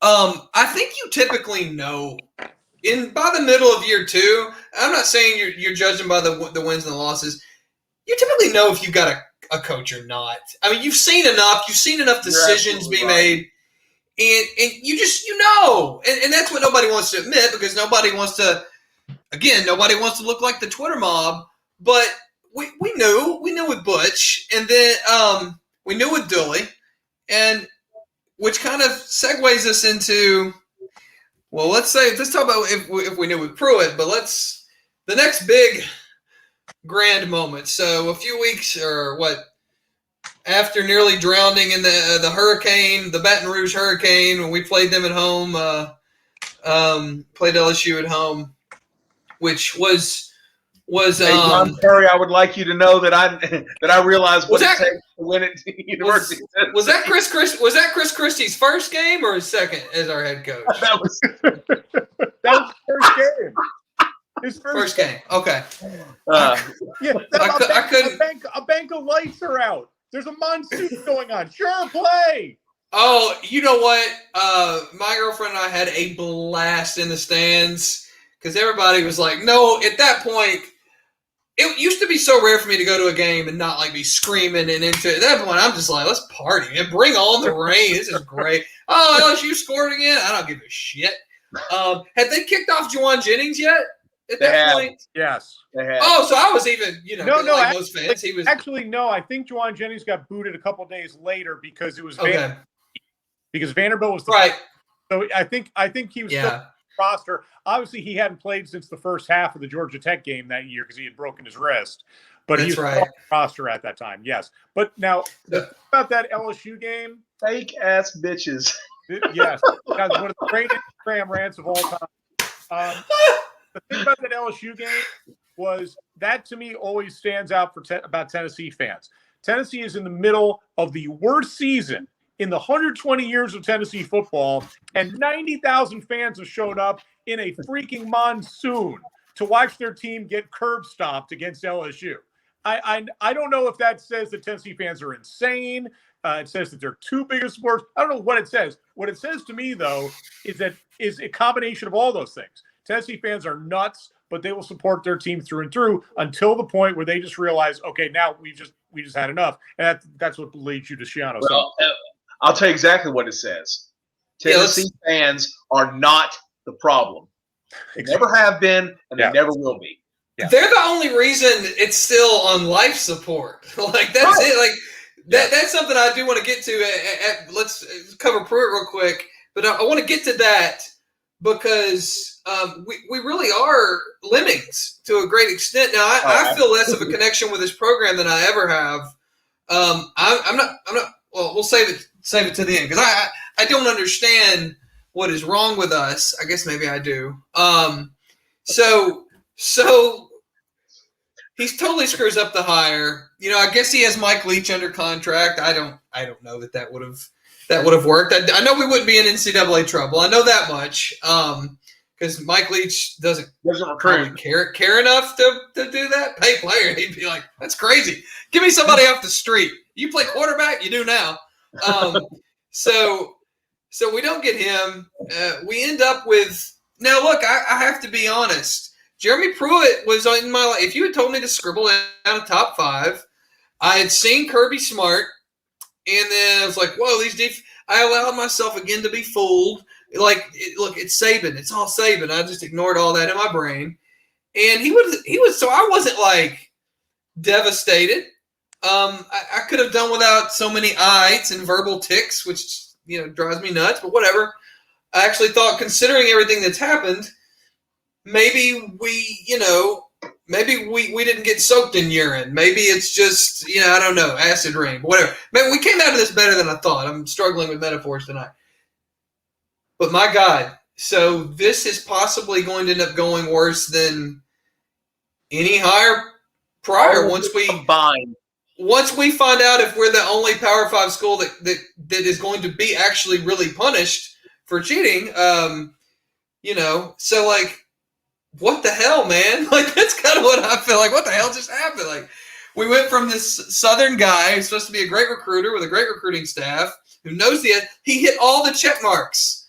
I think you typically know by the middle of year 2. I'm not saying you're judging by the wins and the losses. You typically know if you got a coach or not. I mean, you've seen enough. You've seen enough decisions be made. And you know, and that's what nobody wants to admit, because nobody wants to look like the Twitter mob. But we knew with Butch, and then we knew with Dooley, and which kind of segues us into, well, let's talk about if we knew with Pruitt, but the next big grand moment. So a few weeks after nearly drowning in the hurricane, the Baton Rouge hurricane, when we played them at home, played LSU at home, which was hey, John Curry, I would like you to know that I realized what it takes to win at University. Was that Chris Christie's first game or his second as our head coach? That was the first game. His first game. Okay. I couldn't. A bank of lights are out. There's a monsoon going on. Sure, play. Oh, you know what? My girlfriend and I had a blast in the stands because everybody was like, no, at that point, it used to be so rare for me to go to a game and not like be screaming and into it. At that point, I'm just like, let's party and bring on the rain. This is great. Oh, LSU scored again. I don't give a shit. Had they kicked off Juwan Jennings yet at that point? Yes. They have. Oh, so I was even, no, like most fans, he was actually no. I think Juwan Jennings got booted a couple days later because it was because Vanderbilt was right. So I think he was still on the roster. Obviously, he hadn't played since the first half of the Georgia Tech game that year because he had broken his wrist. But he was on the roster at that time. Yes. But now about that LSU game, fake ass bitches. Yes, that's one of the great Instagram rants of all time. The thing about that LSU game was that to me always stands out for about Tennessee fans. Tennessee is in the middle of the worst season in the 120 years of Tennessee football, and 90,000 fans have showed up in a freaking monsoon to watch their team get curb stomped against LSU. I don't know if that says that Tennessee fans are insane. It says that they're too big of sports. I don't know what it says. What it says to me, though, is a combination of all those things. Tennessee fans are nuts, but they will support their team through and through until the point where they just realize, okay, now we just had enough, and that's what leads you to Shiano. Well, I'll tell you exactly what it says. Tennessee fans are not the problem. They never have been, and they never will be. Yeah. They're the only reason it's still on life support. Like that's it. Like that's something I do want to get to. Let's cover Pruitt real quick, but I want to get to that because we really are lemmings to a great extent. Now I feel less of a connection with this program than I ever have. I'm not. Well, we'll save it to the end because I don't understand what is wrong with us. I guess maybe I do. So he totally screws up the hire. I guess he has Mike Leach under contract. I don't know that would have worked. I know we wouldn't be in NCAA trouble. I know that much. Because Mike Leach doesn't care enough to do that. Pay player, he'd be like, that's crazy. Give me somebody off the street. You play quarterback, you do now. So we don't get him. We end up with now. Look, I have to be honest. Jeremy Pruitt was in my life. If you had told me to scribble down a top 5, I had seen Kirby Smart, and then I was like, whoa, I allowed myself again to be fooled. Look, it's Saban. It's all Saban. I just ignored all that in my brain. And he was so I wasn't like devastated. I could have done without so many ites and verbal tics, which, drives me nuts, but whatever. I actually thought, considering everything that's happened, maybe we didn't get soaked in urine. Maybe it's just, I don't know, acid rain, whatever. Man, we came out of this better than I thought. I'm struggling with metaphors tonight. But my God, so this is possibly going to end up going worse than any hire prior. Once we find out if we're the only Power 5 school that is going to be actually really punished for cheating, so like, what the hell, man? Like, that's kind of what I feel like. What the hell just happened? Like, we went from this Southern guy who's supposed to be a great recruiter with a great recruiting staff who knows he hit all the check marks.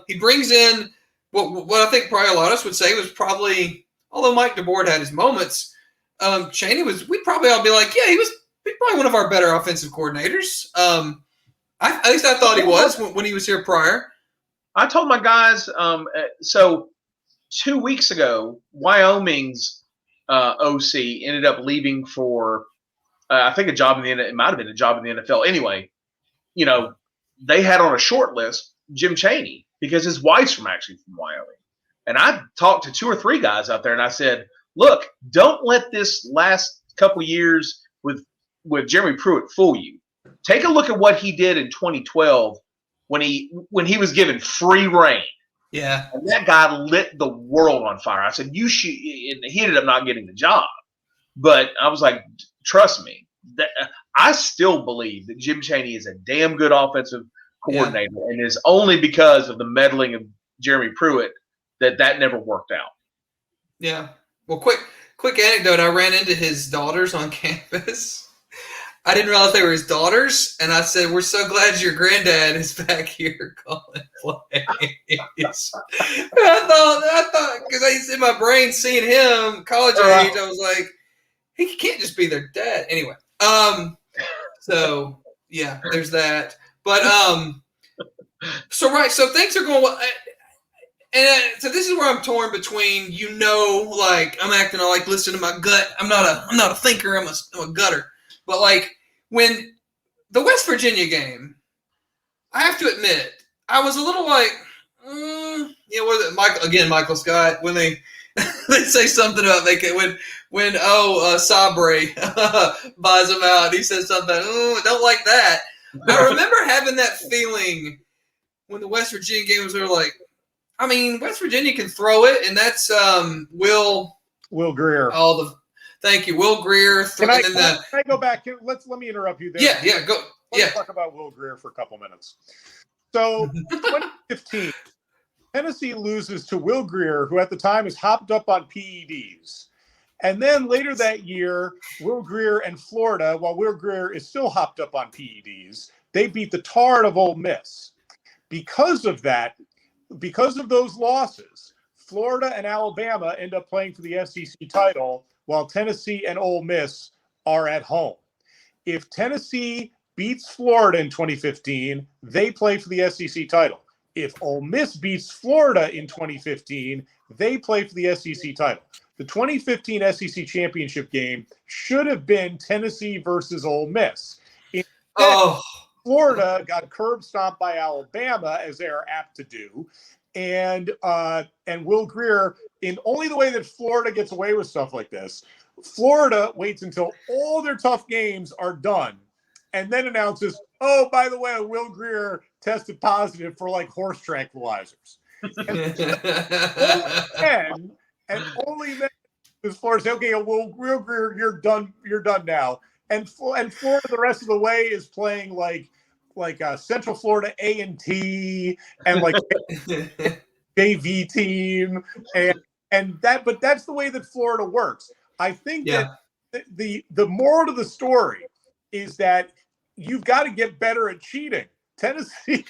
He brings in what I think probably a lot of us would say was probably, although Mike DeBoer had his moments, Chaney we'd probably all be like, yeah, he's probably one of our better offensive coordinators. At least I thought he was when he was here prior. I told my guys, so 2 weeks ago, Wyoming's OC ended up leaving for, I think, it might have been a job in the NFL. Anyway, they had on a short list Jim Chaney because his wife's from Wyoming. And I talked to 2 or 3 guys out there, and I said, look, don't let this last couple years with Jeremy Pruitt fool you. Take a look at what he did in 2012 when he was given free reign. Yeah. And that guy lit the world on fire. I said, you should, and he ended up not getting the job. But I was like, trust me, I still believe that Jim Chaney is a damn good offensive coordinator, and it's only because of the meddling of Jeremy Pruitt that never worked out. Yeah. Well, quick anecdote. I ran into his daughters on campus. I didn't realize they were his daughters, and I said, we're so glad your granddad is back here calling plays. I thought, because I used in my brain seeing him, college age, I was like, he can't just be their dad. Anyway, so yeah, there's that. But so things are going well. And so this is where I'm torn between, like I'm acting like listen to my gut. I'm not a thinker. I'm a gutter. But like when the West Virginia game, I have to admit I was a little like, was it Michael Scott when they they say something about making when Sabre buys him out. He says something. Don't like that. I remember having that feeling when the West Virginia game was. They were like, I mean, West Virginia can throw it, and that's Will Greer. Thank you, Will Greer. Can I go back? Let me interrupt you there. Yeah, go. Let's talk about Will Greer for a couple minutes. So, 2015, Tennessee loses to Will Greer, who at the time is hopped up on PEDs. And then later that year, Will Greer and Florida, while Will Greer is still hopped up on PEDs, they beat the tar out of Ole Miss. Because of those losses, Florida and Alabama end up playing for the SEC title, while Tennessee and Ole Miss are at home. If Tennessee beats Florida in 2015, they play for the SEC title. If Ole Miss beats Florida in 2015, they play for the SEC title. The 2015 SEC championship game should have been Tennessee versus Ole Miss. Instead, Florida got curb stomped by Alabama, as they are apt to do. And Will Greer, in only the way that Florida gets away with stuff like this, Florida waits until all their tough games are done and then announces, oh, by the way, Will Greer tested positive for like horse tranquilizers. And only then does Florida say, okay, Will Greer, you're done now. And Florida the rest of the way is playing like Central Florida A&T and like JV team but that's the way that Florida works. I think that the moral of the story is that you've got to get better at cheating. Tennessee,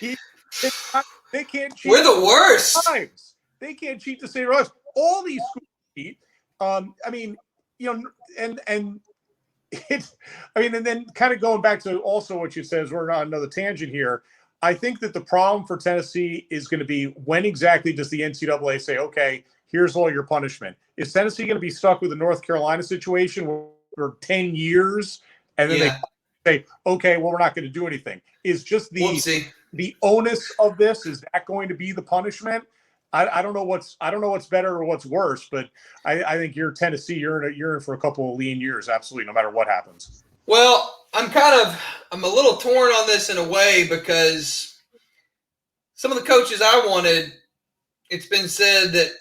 they can't cheat. We're the worst. Times. They can't cheat to save us. All these schools cheat. And then kind of going back to also what you said, as we're on another tangent here, I think that the problem for Tennessee is going to be when exactly does the NCAA say, okay, here's all your punishment? Is Tennessee going to be stuck with the North Carolina situation for 10 years and then they say, okay, well, we're not going to do anything? Is just the onus of this, is that going to be the punishment? I don't know what's better or what's worse, but I think you're Tennessee. You're in for a couple of lean years, absolutely, no matter what happens. Well, I'm a little torn on this in a way because some of the coaches I wanted, it's been said that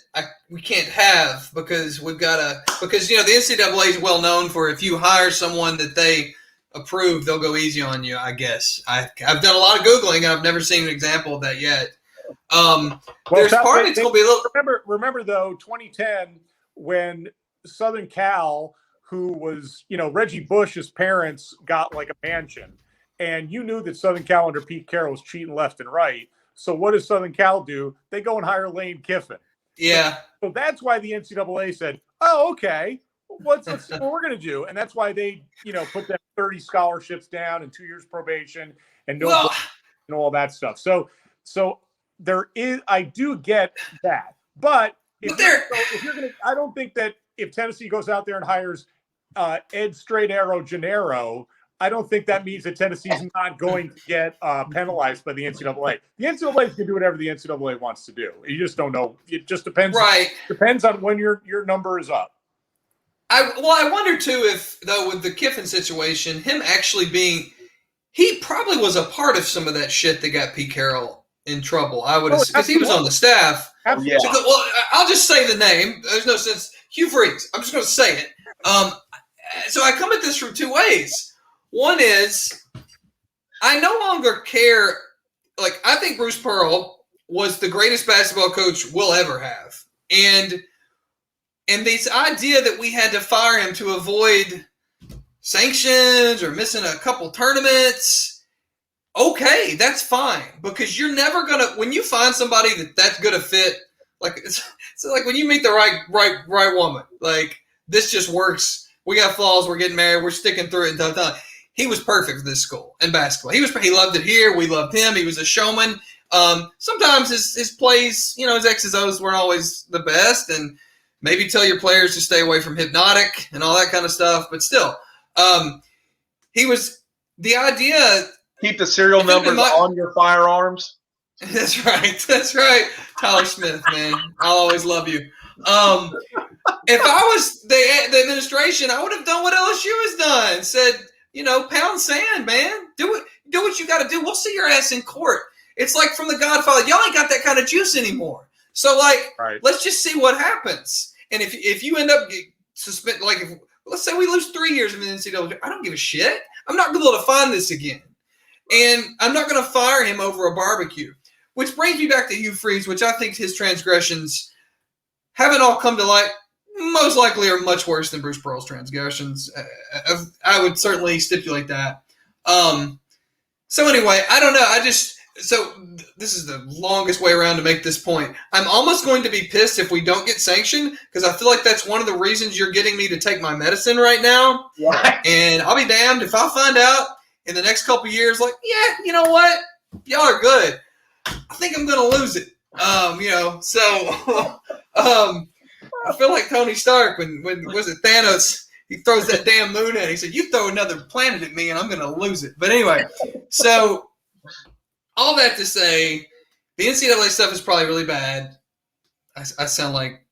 we can't have because the NCAA is well known for if you hire someone that they approve, they'll go easy on you. I guess I've done a lot of Googling and I've never seen an example of that yet. There's part of it's going to be a little. Remember though, 2010 when Southern Cal, who was Reggie Bush's parents, got like a mansion, and you knew that Southern Cal under Pete Carroll was cheating left and right. So what does Southern Cal do? They go and hire Lane Kiffin. Yeah. So that's why the NCAA said, "Oh, okay, let's see what we're going to do," and that's why they put that 30 scholarships down and 2 years probation and all that stuff. So there is, I do get that, but if you're going to, I don't think that if Tennessee goes out there and hires Ed Straight Arrow Gennaro, I don't think that means that Tennessee's not going to get penalized by the NCAA. The NCAA can do whatever the NCAA wants to do. You just don't know. It just depends. Right. Depends on when your number is up. I wonder too if though with the Kiffin situation, him actually he probably was a part of some of that shit that got Pete Carroll in trouble. I would because he was on the staff. Absolutely. So well, I'll just say the name. There's no sense. Hugh Freeze. I'm just going to say it. So I come at this from two ways. One is I no longer care. Like I think Bruce Pearl was the greatest basketball coach we'll ever have, and this idea that we had to fire him to avoid sanctions or missing a couple tournaments. Okay, that's fine because you're never gonna when you find somebody that's gonna fit. Like it's like when you meet the right woman. Like this just works we got flaws. We're getting married. We're sticking through it. And he was perfect for this school in basketball. He loved it here. We loved him. He was a showman. Sometimes his plays, his X's O's weren't always the best, and maybe tell your players to stay away from hypnotic and all that kind of stuff. But still, he was the idea. Keep the serial numbers on your firearms. That's right. That's right. Tyler Smith, man, I'll always love you. If I was the administration, I would have done what LSU has done. Said, pound sand, man. Do what you got to do. We'll see your ass in court. It's like from The Godfather. Y'all ain't got that kind of juice anymore. So, Let's just see what happens. And if you end up suspended, let's say we lose 3 years in the NCAA, I don't give a shit. I'm not going to be able to find this again. And I'm not going to fire him over a barbecue. Which brings me back to Hugh Freeze, which I think his transgressions haven't all come to light. Most likely are much worse than Bruce Pearl's transgressions. I would certainly stipulate that. So anyway, I don't know. This is the longest way around to make this point. I'm almost going to be pissed if we don't get sanctioned because I feel like that's one of the reasons you're getting me to take my medicine right now. Yeah. And I'll be damned if I find out in the next couple of years, you know what? Y'all are good. I think I'm going to lose it. I feel like Tony Stark when was it Thanos? He throws that damn moon at. He said, "You throw another planet at me, and I'm going to lose it." But anyway, so all that to say, the NCAA stuff is probably really bad. I sound like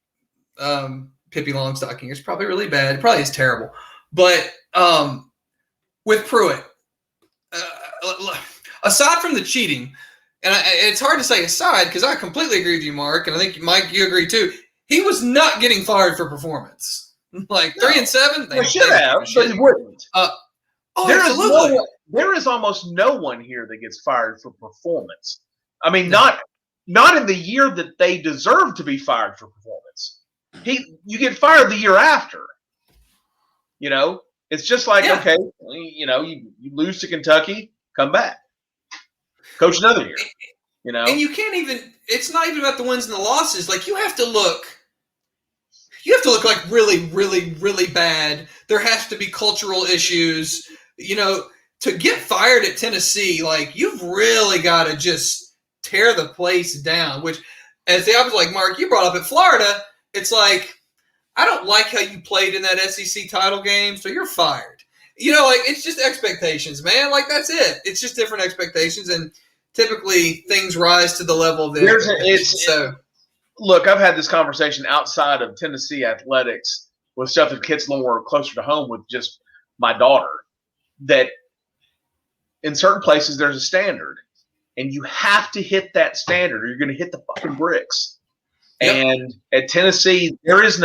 Pippi Longstocking. It's probably really bad. It probably is terrible. But with Pruitt, aside from the cheating, and it's hard to say aside because I completely agree with you, Mark, and I think, Mike, you agree too. He was not getting fired for performance. 3-7, they should have, but he wouldn't. There is almost no one here that gets fired for performance. I mean, not in the year that they deserve to be fired for performance. You get fired the year after. It's just like, okay, you lose to Kentucky, come back, coach another year. And you can't even. It's not even about the wins and the losses. You have to look. You have to look like really, really, really bad. There has to be cultural issues. To get fired at Tennessee, you've really got to just tear the place down. Which, as the opposite, Mark, you brought up at Florida, it's I don't like how you played in that SEC title game, so you're fired. It's just expectations, man. That's it. It's just different expectations, and typically things rise to the level of the expectations. Look, I've had this conversation outside of Tennessee athletics with stuff that hits a little more closer to home with just my daughter, that in certain places there's a standard, and you have to hit that standard or you're going to hit the fucking bricks. Yep. And at Tennessee, there is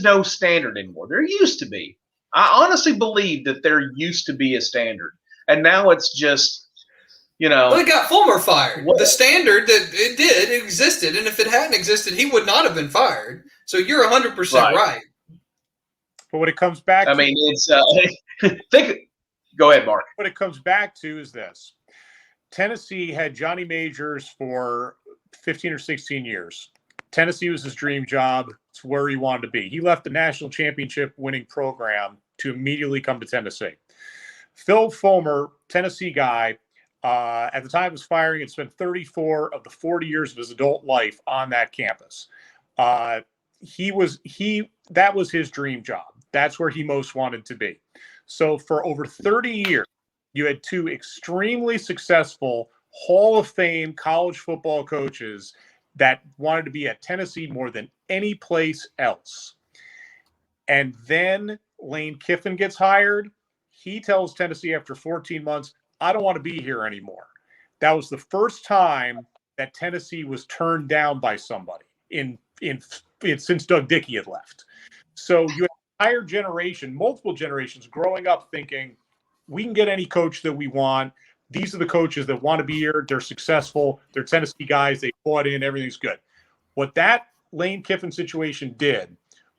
no standard anymore. There used to be. I honestly believe that there used to be a standard, and now it's just – Well, it got Fulmer fired. The standard that it existed, and if it hadn't existed, he would not have been fired. So you're 100% right. But what it comes back to – it's go ahead, Mark. What it comes back to is this. Tennessee had Johnny Majors for 15 or 16 years. Tennessee was his dream job. It's where he wanted to be. He left the national championship winning program to immediately come to Tennessee. Phil Fulmer, Tennessee guy, at the time of his firing, had spent 34 of the 40 years of his adult life on that campus. That was his dream job. That's where he most wanted to be. So for over 30 years, you had two extremely successful Hall of Fame college football coaches that wanted to be at Tennessee more than any place else. And then Lane Kiffin gets hired. He tells Tennessee after 14 months, I don't want to be here anymore. That was the first time that Tennessee was turned down by somebody since Doug Dickey had left. So you had an entire generation, multiple generations growing up thinking, we can get any coach that we want. These are the coaches that want to be here. They're successful. They're Tennessee guys. They bought in. Everything's good. What that Lane Kiffin situation did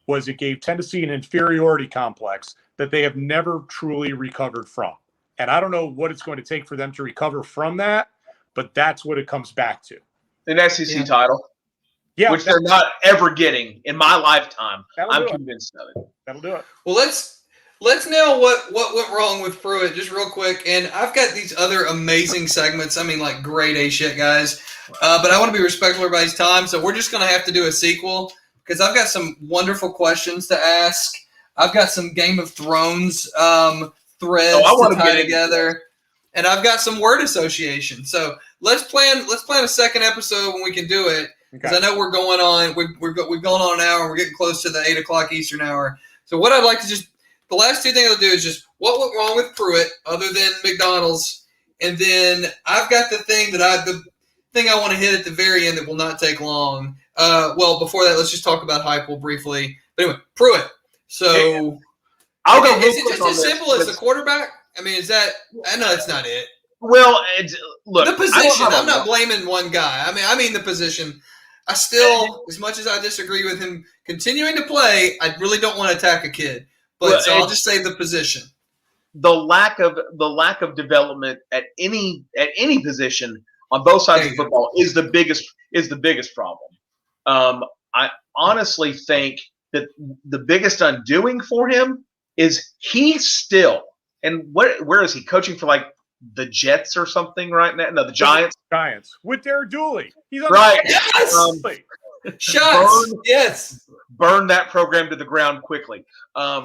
was it gave Tennessee an inferiority complex that they have never truly recovered from. And I don't know what it's going to take for them to recover from that, but that's what it comes back to. An SEC title. which they're not ever getting in my lifetime. I'm convinced of it. That'll do it. Well, let's nail what went wrong with Pruitt just real quick. And I've got these other amazing segments. I mean, like grade A shit, guys. But I want to be respectful of everybody's time, so we're just going to have to do a sequel because I've got some wonderful questions to ask. I've got some Game of Thrones threads to tie together, and I've got some word association. So let's plan a second episode when we can do it because I know we're going on. We've gone on an hour. And we're getting close to the 8 o'clock Eastern hour. So what I'd like to the last two things I'll do is just what went wrong with Pruitt other than McDonald's, and then I've got the thing I want to hit at the very end that will not take long. Well, before that, let's just talk about Heupel briefly. But anyway, Pruitt. So I'll go. Is it just as simple as the quarterback? I mean, is that? I know it's not it. Well, look, the position. I'm not blaming one guy. I mean the position. I still, as much as I disagree with him continuing to play, I really don't want to attack a kid. But so I'll just say the position. The lack of development at any position on both sides of football is the biggest problem. I honestly think that the biggest undoing for him is he still, and where is he coaching for, like the Jets or something right now? No, the Giants. Giants with their Dooley. He's on right. Yes. Shots. Yes. Burn that program to the ground quickly. No,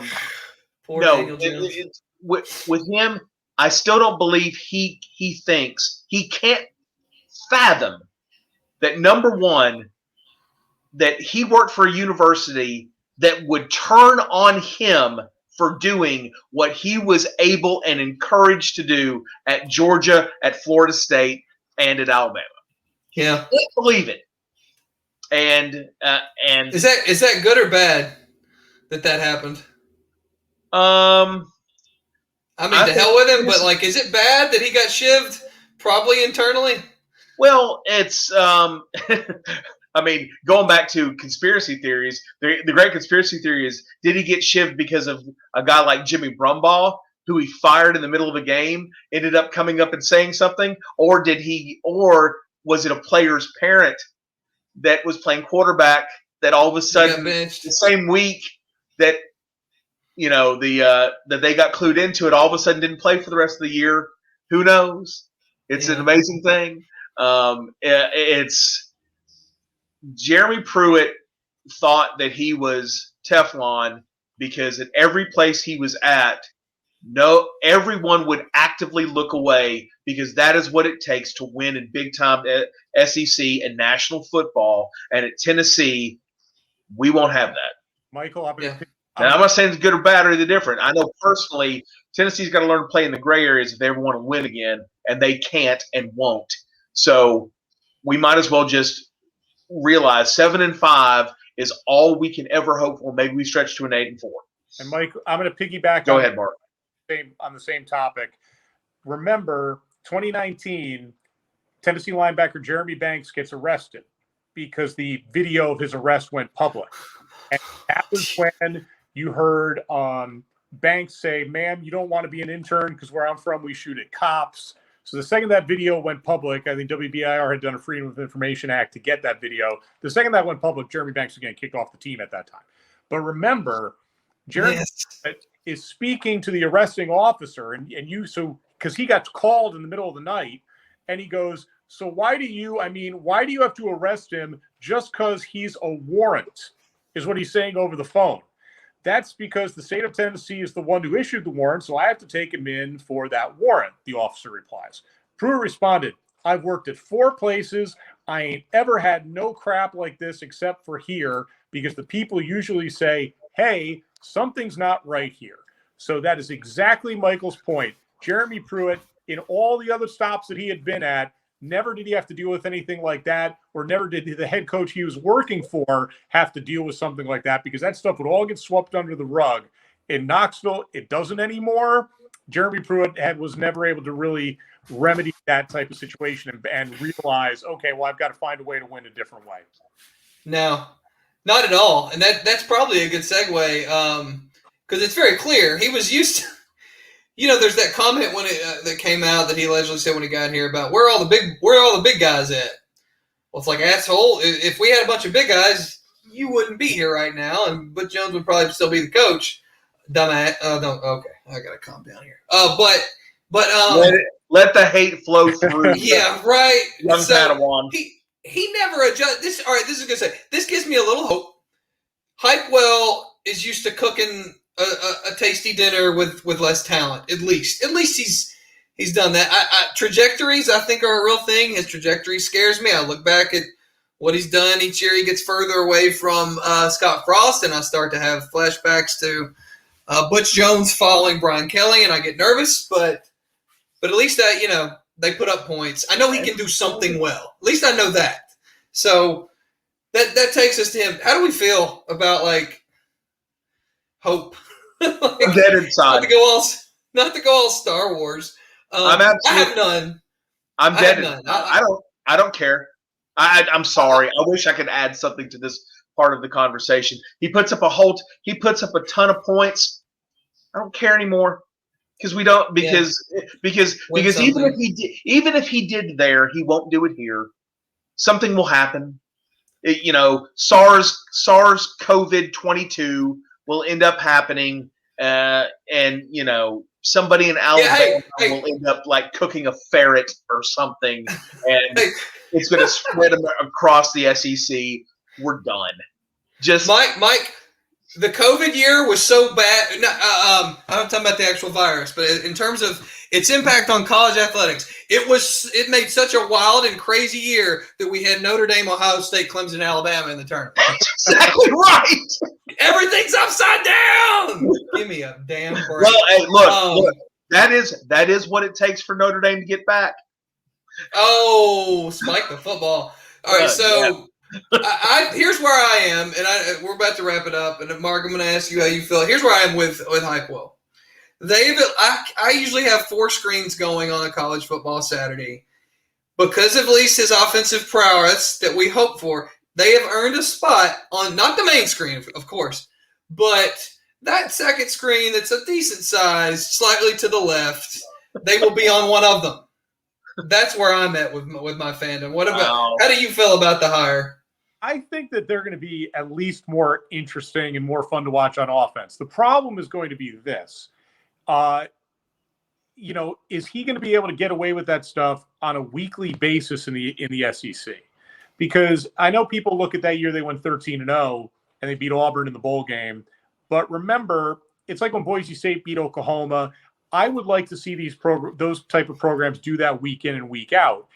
with him, I still don't believe he thinks he can't fathom that, number one, that he worked for a university that would turn on him for doing what he was able and encouraged to do at Georgia, at Florida State, and at Alabama. Yeah, I can't believe it. And is that good or bad that happened? I mean, to hell with him, but like, is it bad that he got shivved? Probably internally. Well, it's I mean, going back to conspiracy theories, the great conspiracy theory is, did he get shivved because of a guy like Jimmy Brumbaugh, who he fired in the middle of a game, ended up coming up and saying something, or was it a player's parent that was playing quarterback that all of a sudden the same week that that they got clued into it, all of a sudden didn't play for the rest of the year? Who knows? It's an amazing thing. It's Jeremy Pruitt thought that he was Teflon because at every place he was at, everyone would actively look away because that is what it takes to win in big-time SEC and national football. And at Tennessee, we won't have that. Michael, and I'm not saying it's good or bad or either different. I know personally Tennessee's got to learn to play in the gray areas if they ever want to win again, and they can't and won't. So we might as well just realize 7-5 is all we can ever hope for. Maybe we stretch to an 8-4. And Mike, I'm going to piggyback. Go ahead, Mark. On the same topic. Remember, 2019, Tennessee linebacker Jeremy Banks gets arrested because the video of his arrest went public. And that was when you heard Banks say, "Ma'am, you don't want to be an intern because where I'm from, we shoot at cops." So the second that video went public, I think WBIR had done a Freedom of Information Act to get that video. The second that went public, Jeremy Banks was getting kicked off the team at that time. But remember, Jeremy is speaking to the arresting officer, because he got called in the middle of the night, and he goes, "So why do you have to arrest him just because he's a warrant?" is what he's saying over the phone. That's because the state of Tennessee is the one who issued the warrant, so I have to take him in for that warrant, the officer replies. Pruitt responded, "I've worked at 4 places. I ain't ever had no crap like this except for here, because the people usually say, hey, something's not right here." So that is exactly Michael's point. Jeremy Pruitt, in all the other stops that he had been at, never did he have to deal with anything like that, or never did the head coach he was working for have to deal with something like that, because that stuff would all get swept under the rug. In Knoxville, it doesn't anymore. Jeremy Pruitt was never able to really remedy that type of situation and realize, okay, well, I've got to find a way to win a different way. No, not at all. And that's probably a good segue, because it's very clear. He was used to, there's that comment that came out that he allegedly said when he got here about where are all the big guys at? Well, it's like, asshole, if we had a bunch of big guys, you wouldn't be here right now, and Butch Jones would probably still be the coach. Dumbass. Okay, I gotta calm down here. Let the hate flow through. Yeah, right. Young Padawan. He never adjusted. This is gonna say. This gives me a little hope. Heupel is used to cooking a tasty dinner with less talent. At least he's done that. Trajectories, I think, are a real thing. His trajectory scares me. I look back at what he's done each year. He gets further away from Scott Frost, and I start to have flashbacks to Butch Jones following Brian Kelly, and I get nervous. But at least they put up points. I know he can do something well. At least I know that. So that takes us to him. How do we feel about hope? I'm dead inside. Not to go all Star Wars. I have none. I'm dead. I don't care. I'm sorry. I wish I could add something to this part of the conversation. He puts up a ton of points. I don't care anymore because we don't because even if he did there, he won't do it here. Something will happen. SARS COVID-22 will end up happening, and somebody in Alabama will end up cooking a ferret or something, and it's going to spread across the SEC. We're done. Just Mike. The COVID year was so bad. I'm not talking about the actual virus, but in terms of its impact on college athletics, it made such a wild and crazy year that we had Notre Dame, Ohio State, Clemson, Alabama in the tournament. Exactly right. Everything's upside down. Give me a damn break. Well, hey, look, that is what it takes for Notre Dame to get back. Oh, spike the football. All right, so here's where I am, and we're about to wrap it up. And Mark, I'm going to ask you how you feel. Here's where I am with Heupel. I usually have 4 screens going on a college football Saturday. Because of at least his offensive prowess that we hope for, they have earned a spot on not the main screen, of course, but that second screen that's a decent size, slightly to the left. They will be on one of them. That's where I'm at with my fandom. What about? How do you feel about the hire? I think that they're going to be at least more interesting and more fun to watch on offense. The problem is going to be this. Is he going to be able to get away with that stuff on a weekly basis in the SEC? Because I know people look at that year they went 13-0 and they beat Auburn in the bowl game. But remember, it's like when Boise State beat Oklahoma. I would like to see those type of programs do that week in and week out.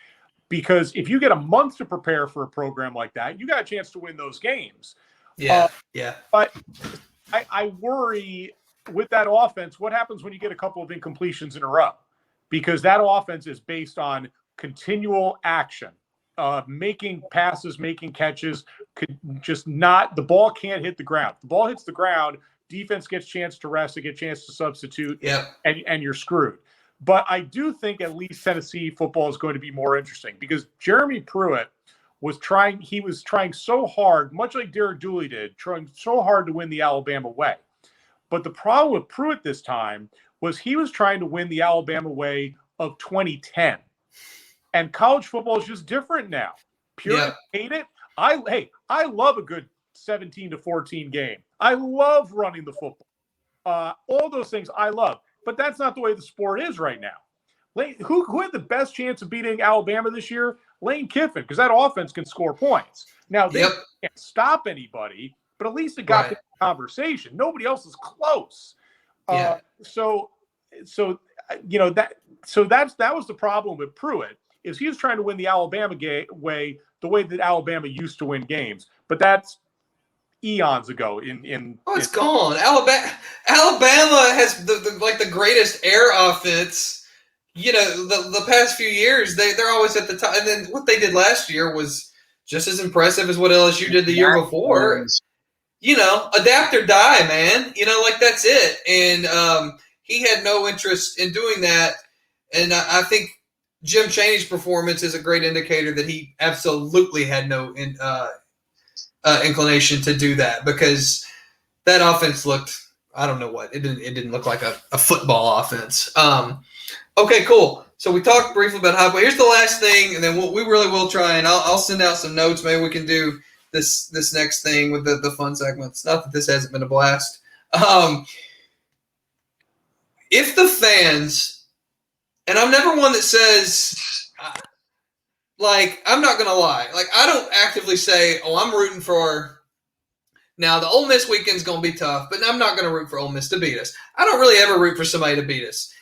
Because if you get a month to prepare for a program like that, you got a chance to win those games. Yeah. But I worry with that offense, what happens when you get a couple of incompletions in a row? Because that offense is based on continual action, making passes, making catches, the ball can't hit the ground. The ball hits the ground, defense gets a chance to rest, they get a chance to substitute, and you're screwed. But I do think at least Tennessee football is going to be more interesting because Jeremy Pruitt was trying so hard, much like Derek Dooley did, trying so hard to win the Alabama way. But the problem with Pruitt this time was he was trying to win the Alabama way of 2010. And college football is just different now. Purists hate it. I love a good 17-14 game. I love running the football. All those things I love. But that's not the way the sport is right now. Who had the best chance of beating Alabama this year? Lane Kiffin, because that offense can score points. Now, they can't stop anybody, but at least it got the conversation. Nobody else is close. That was the problem with Pruitt, is he was trying to win the Alabama way, the way that Alabama used to win games. But that's eons ago. It's gone. Alabama has the greatest air offense. The past few years they're always at the top. And then what they did last year was just as impressive as what LSU did the year before. Adapt or die, man. That's it. And he had no interest in doing that. And I think Jim Chaney's performance is a great indicator that he absolutely had no inclination to do that, because that offense looked, I don't know what, it didn't look like a football offense. Okay, cool. So we talked briefly about Heupel. Here's the last thing, and then we really will try, and I'll send out some notes. Maybe we can do this next thing with the fun segments. Not that this hasn't been a blast. If the fans, and I'm never one that says, like, I'm not going to lie. Like, I don't actively say, oh, I'm rooting for – now, the Ole Miss weekend's going to be tough, but I'm not going to root for Ole Miss to beat us. I don't really ever root for somebody to beat us.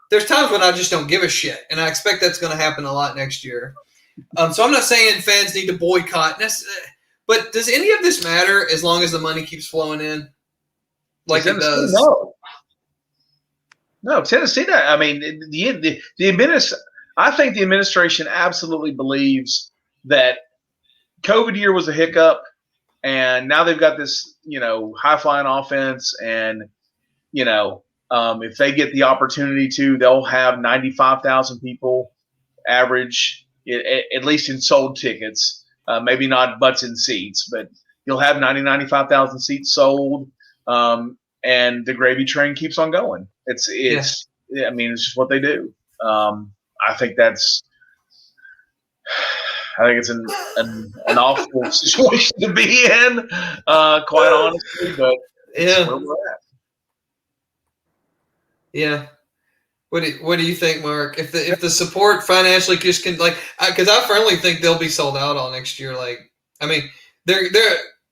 There's times when I just don't give a shit, and I expect that's going to happen a lot next year. So I'm not saying fans need to boycott, but does any of this matter as long as the money keeps flowing in? Like it does? No, Tennessee. I mean, I think the administration absolutely believes that COVID year was a hiccup, and now they've got this, high flying offense, and if they get the opportunity to, they'll have 95,000 people average, at least in sold tickets. Maybe not butts in seats, but you'll have 95,000 seats sold, and the gravy train keeps on going. It's just what they do. I think it's an awful situation to be in, quite honestly, but it's where we're at. Yeah. What do you think, Mark? If the support financially just can, like, because I firmly think they'll be sold out all next year. Like, I mean, they're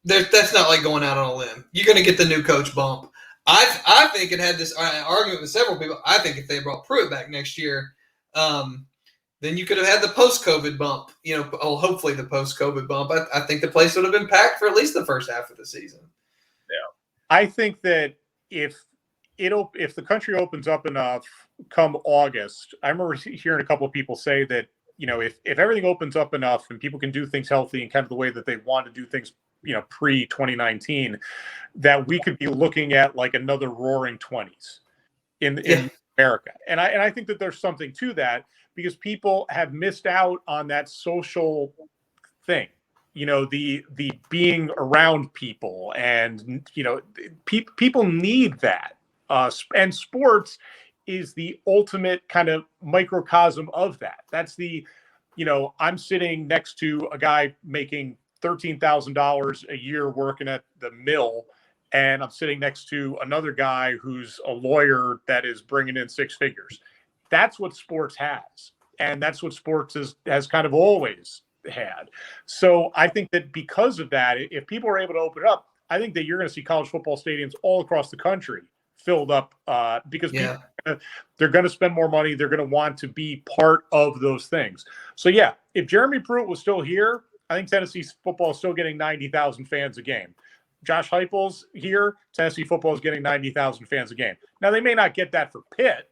that's not like going out on a limb. You're going to get the new coach bump. I think it had this argument with several people. I think if they brought Pruitt back next year, then you could have had the post-COVID bump. Hopefully the post-COVID bump. I think the place would have been packed for at least the first half of the season. Yeah, I think that if the country opens up enough come August, I remember hearing a couple of people say that, if everything opens up enough and people can do things healthy and kind of the way that they want to do things, pre-2019, that we could be looking at like another roaring 20s in America. And I think that there's something to that, because people have missed out on that social thing. The being around people, and people need that. And sports is the ultimate kind of microcosm of that. That's I'm sitting next to a guy making $13,000 a year working at the mill, and I'm sitting next to another guy who's a lawyer that is bringing in six figures. That's what sports has, and that's what sports has kind of always had. So I think that because of that, if people are able to open it up, I think that you're going to see college football stadiums all across the country filled up, because people, they're going to spend more money. They're going to want to be part of those things. So, if Jeremy Pruitt was still here, I think Tennessee football is still getting 90,000 fans a game. Josh Heupel's here, Tennessee football is getting 90,000 fans a game. Now, they may not get that for Pitt,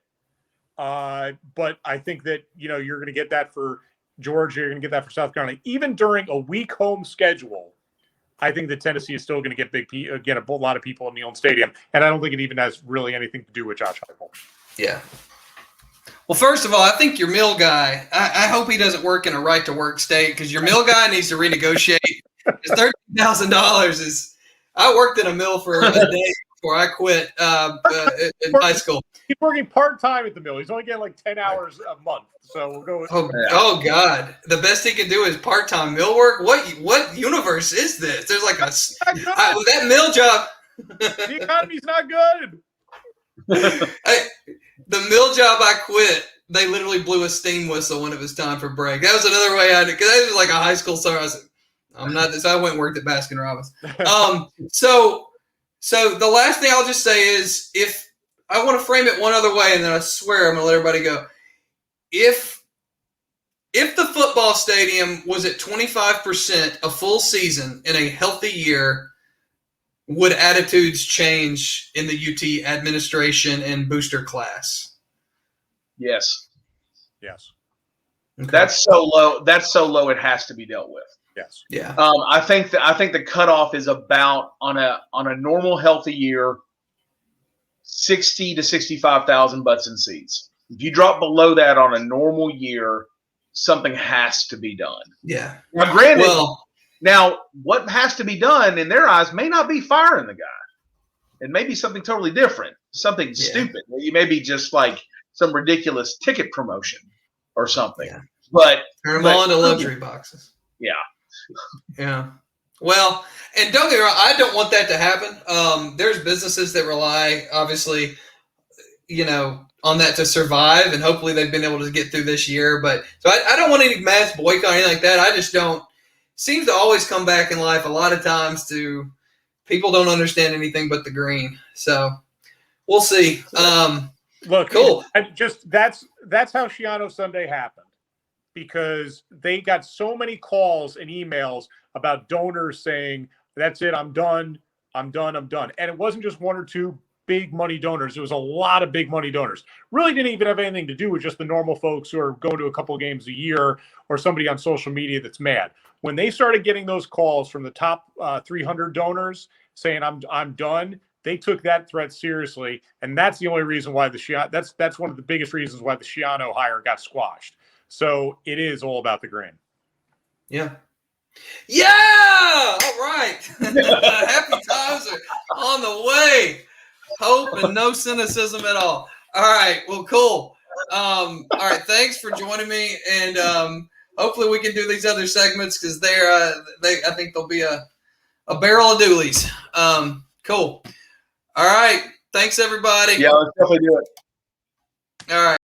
but I think that, you're going to get that for Georgia. You're going to get that for South Carolina. Even during a weak home schedule, I think that Tennessee is still going to get a lot of people in the old stadium, and I don't think it even has really anything to do with Josh Heupel. Yeah. Well, first of all, I think your mill guy, I hope he doesn't work in a right-to-work state, because your mill guy needs to renegotiate. $13,000 is – I worked in a mill for a day before I quit in high school. He's working part-time at the mill. He's only getting like 10 hours a month. So we'll go with oh God. The best he can do is part-time mill work? What universe is this? There's like that mill job. The economy's not good. The mill job I quit, they literally blew a steam whistle when it was time for break. That was another way I did, because I was like a high school summer. I was like, I'm not this. I went and worked at Baskin Robbins. So the last thing I'll just say is, if I want to frame it one other way, and then I swear I'm going to let everybody go. If the football stadium was at 25% a full season in a healthy year, would attitudes change in the UT administration and booster class? Yes. Okay. That's so low it has to be dealt with. Yes. Yeah. I think the cutoff is about on a normal healthy year, 60 to 65,000 butts in seats. If you drop below that on a normal year, something has to be done. Yeah. Now, granted, now what has to be done in their eyes may not be firing the guy. It may be something totally different, something stupid. You may be just like some ridiculous ticket promotion. or something. Yeah. But turn them on to luxury boxes. Yeah. Yeah. Well, and don't get me wrong, I don't want that to happen. There's businesses that rely, obviously, on that to survive, and hopefully they've been able to get through this year. But so I don't want any mass boycott or anything like that. I just don't. Seems to always come back in life a lot of times to people don't understand anything but the green. So we'll see. Look, cool. That's how Shiano Sunday happened, because they got so many calls and emails about donors saying, that's it, I'm done. And it wasn't just one or two big money donors. It was a lot of big money donors. Really didn't even have anything to do with just the normal folks who are going to a couple of games a year or somebody on social media that's mad. When they started getting those calls from the top 300 donors saying, I'm done, they took that threat seriously. And that's the only reason why that's one of the biggest reasons why the Shiano hire got squashed. So it is all about the green. Yeah. Yeah. All right. Happy times are on the way. Hope and no cynicism at all. All right. Well, cool. All right. Thanks for joining me. And hopefully we can do these other segments, because I think there'll be a barrel of doolies. Cool. All right. Thanks, everybody. Yeah, let's definitely do it. All right.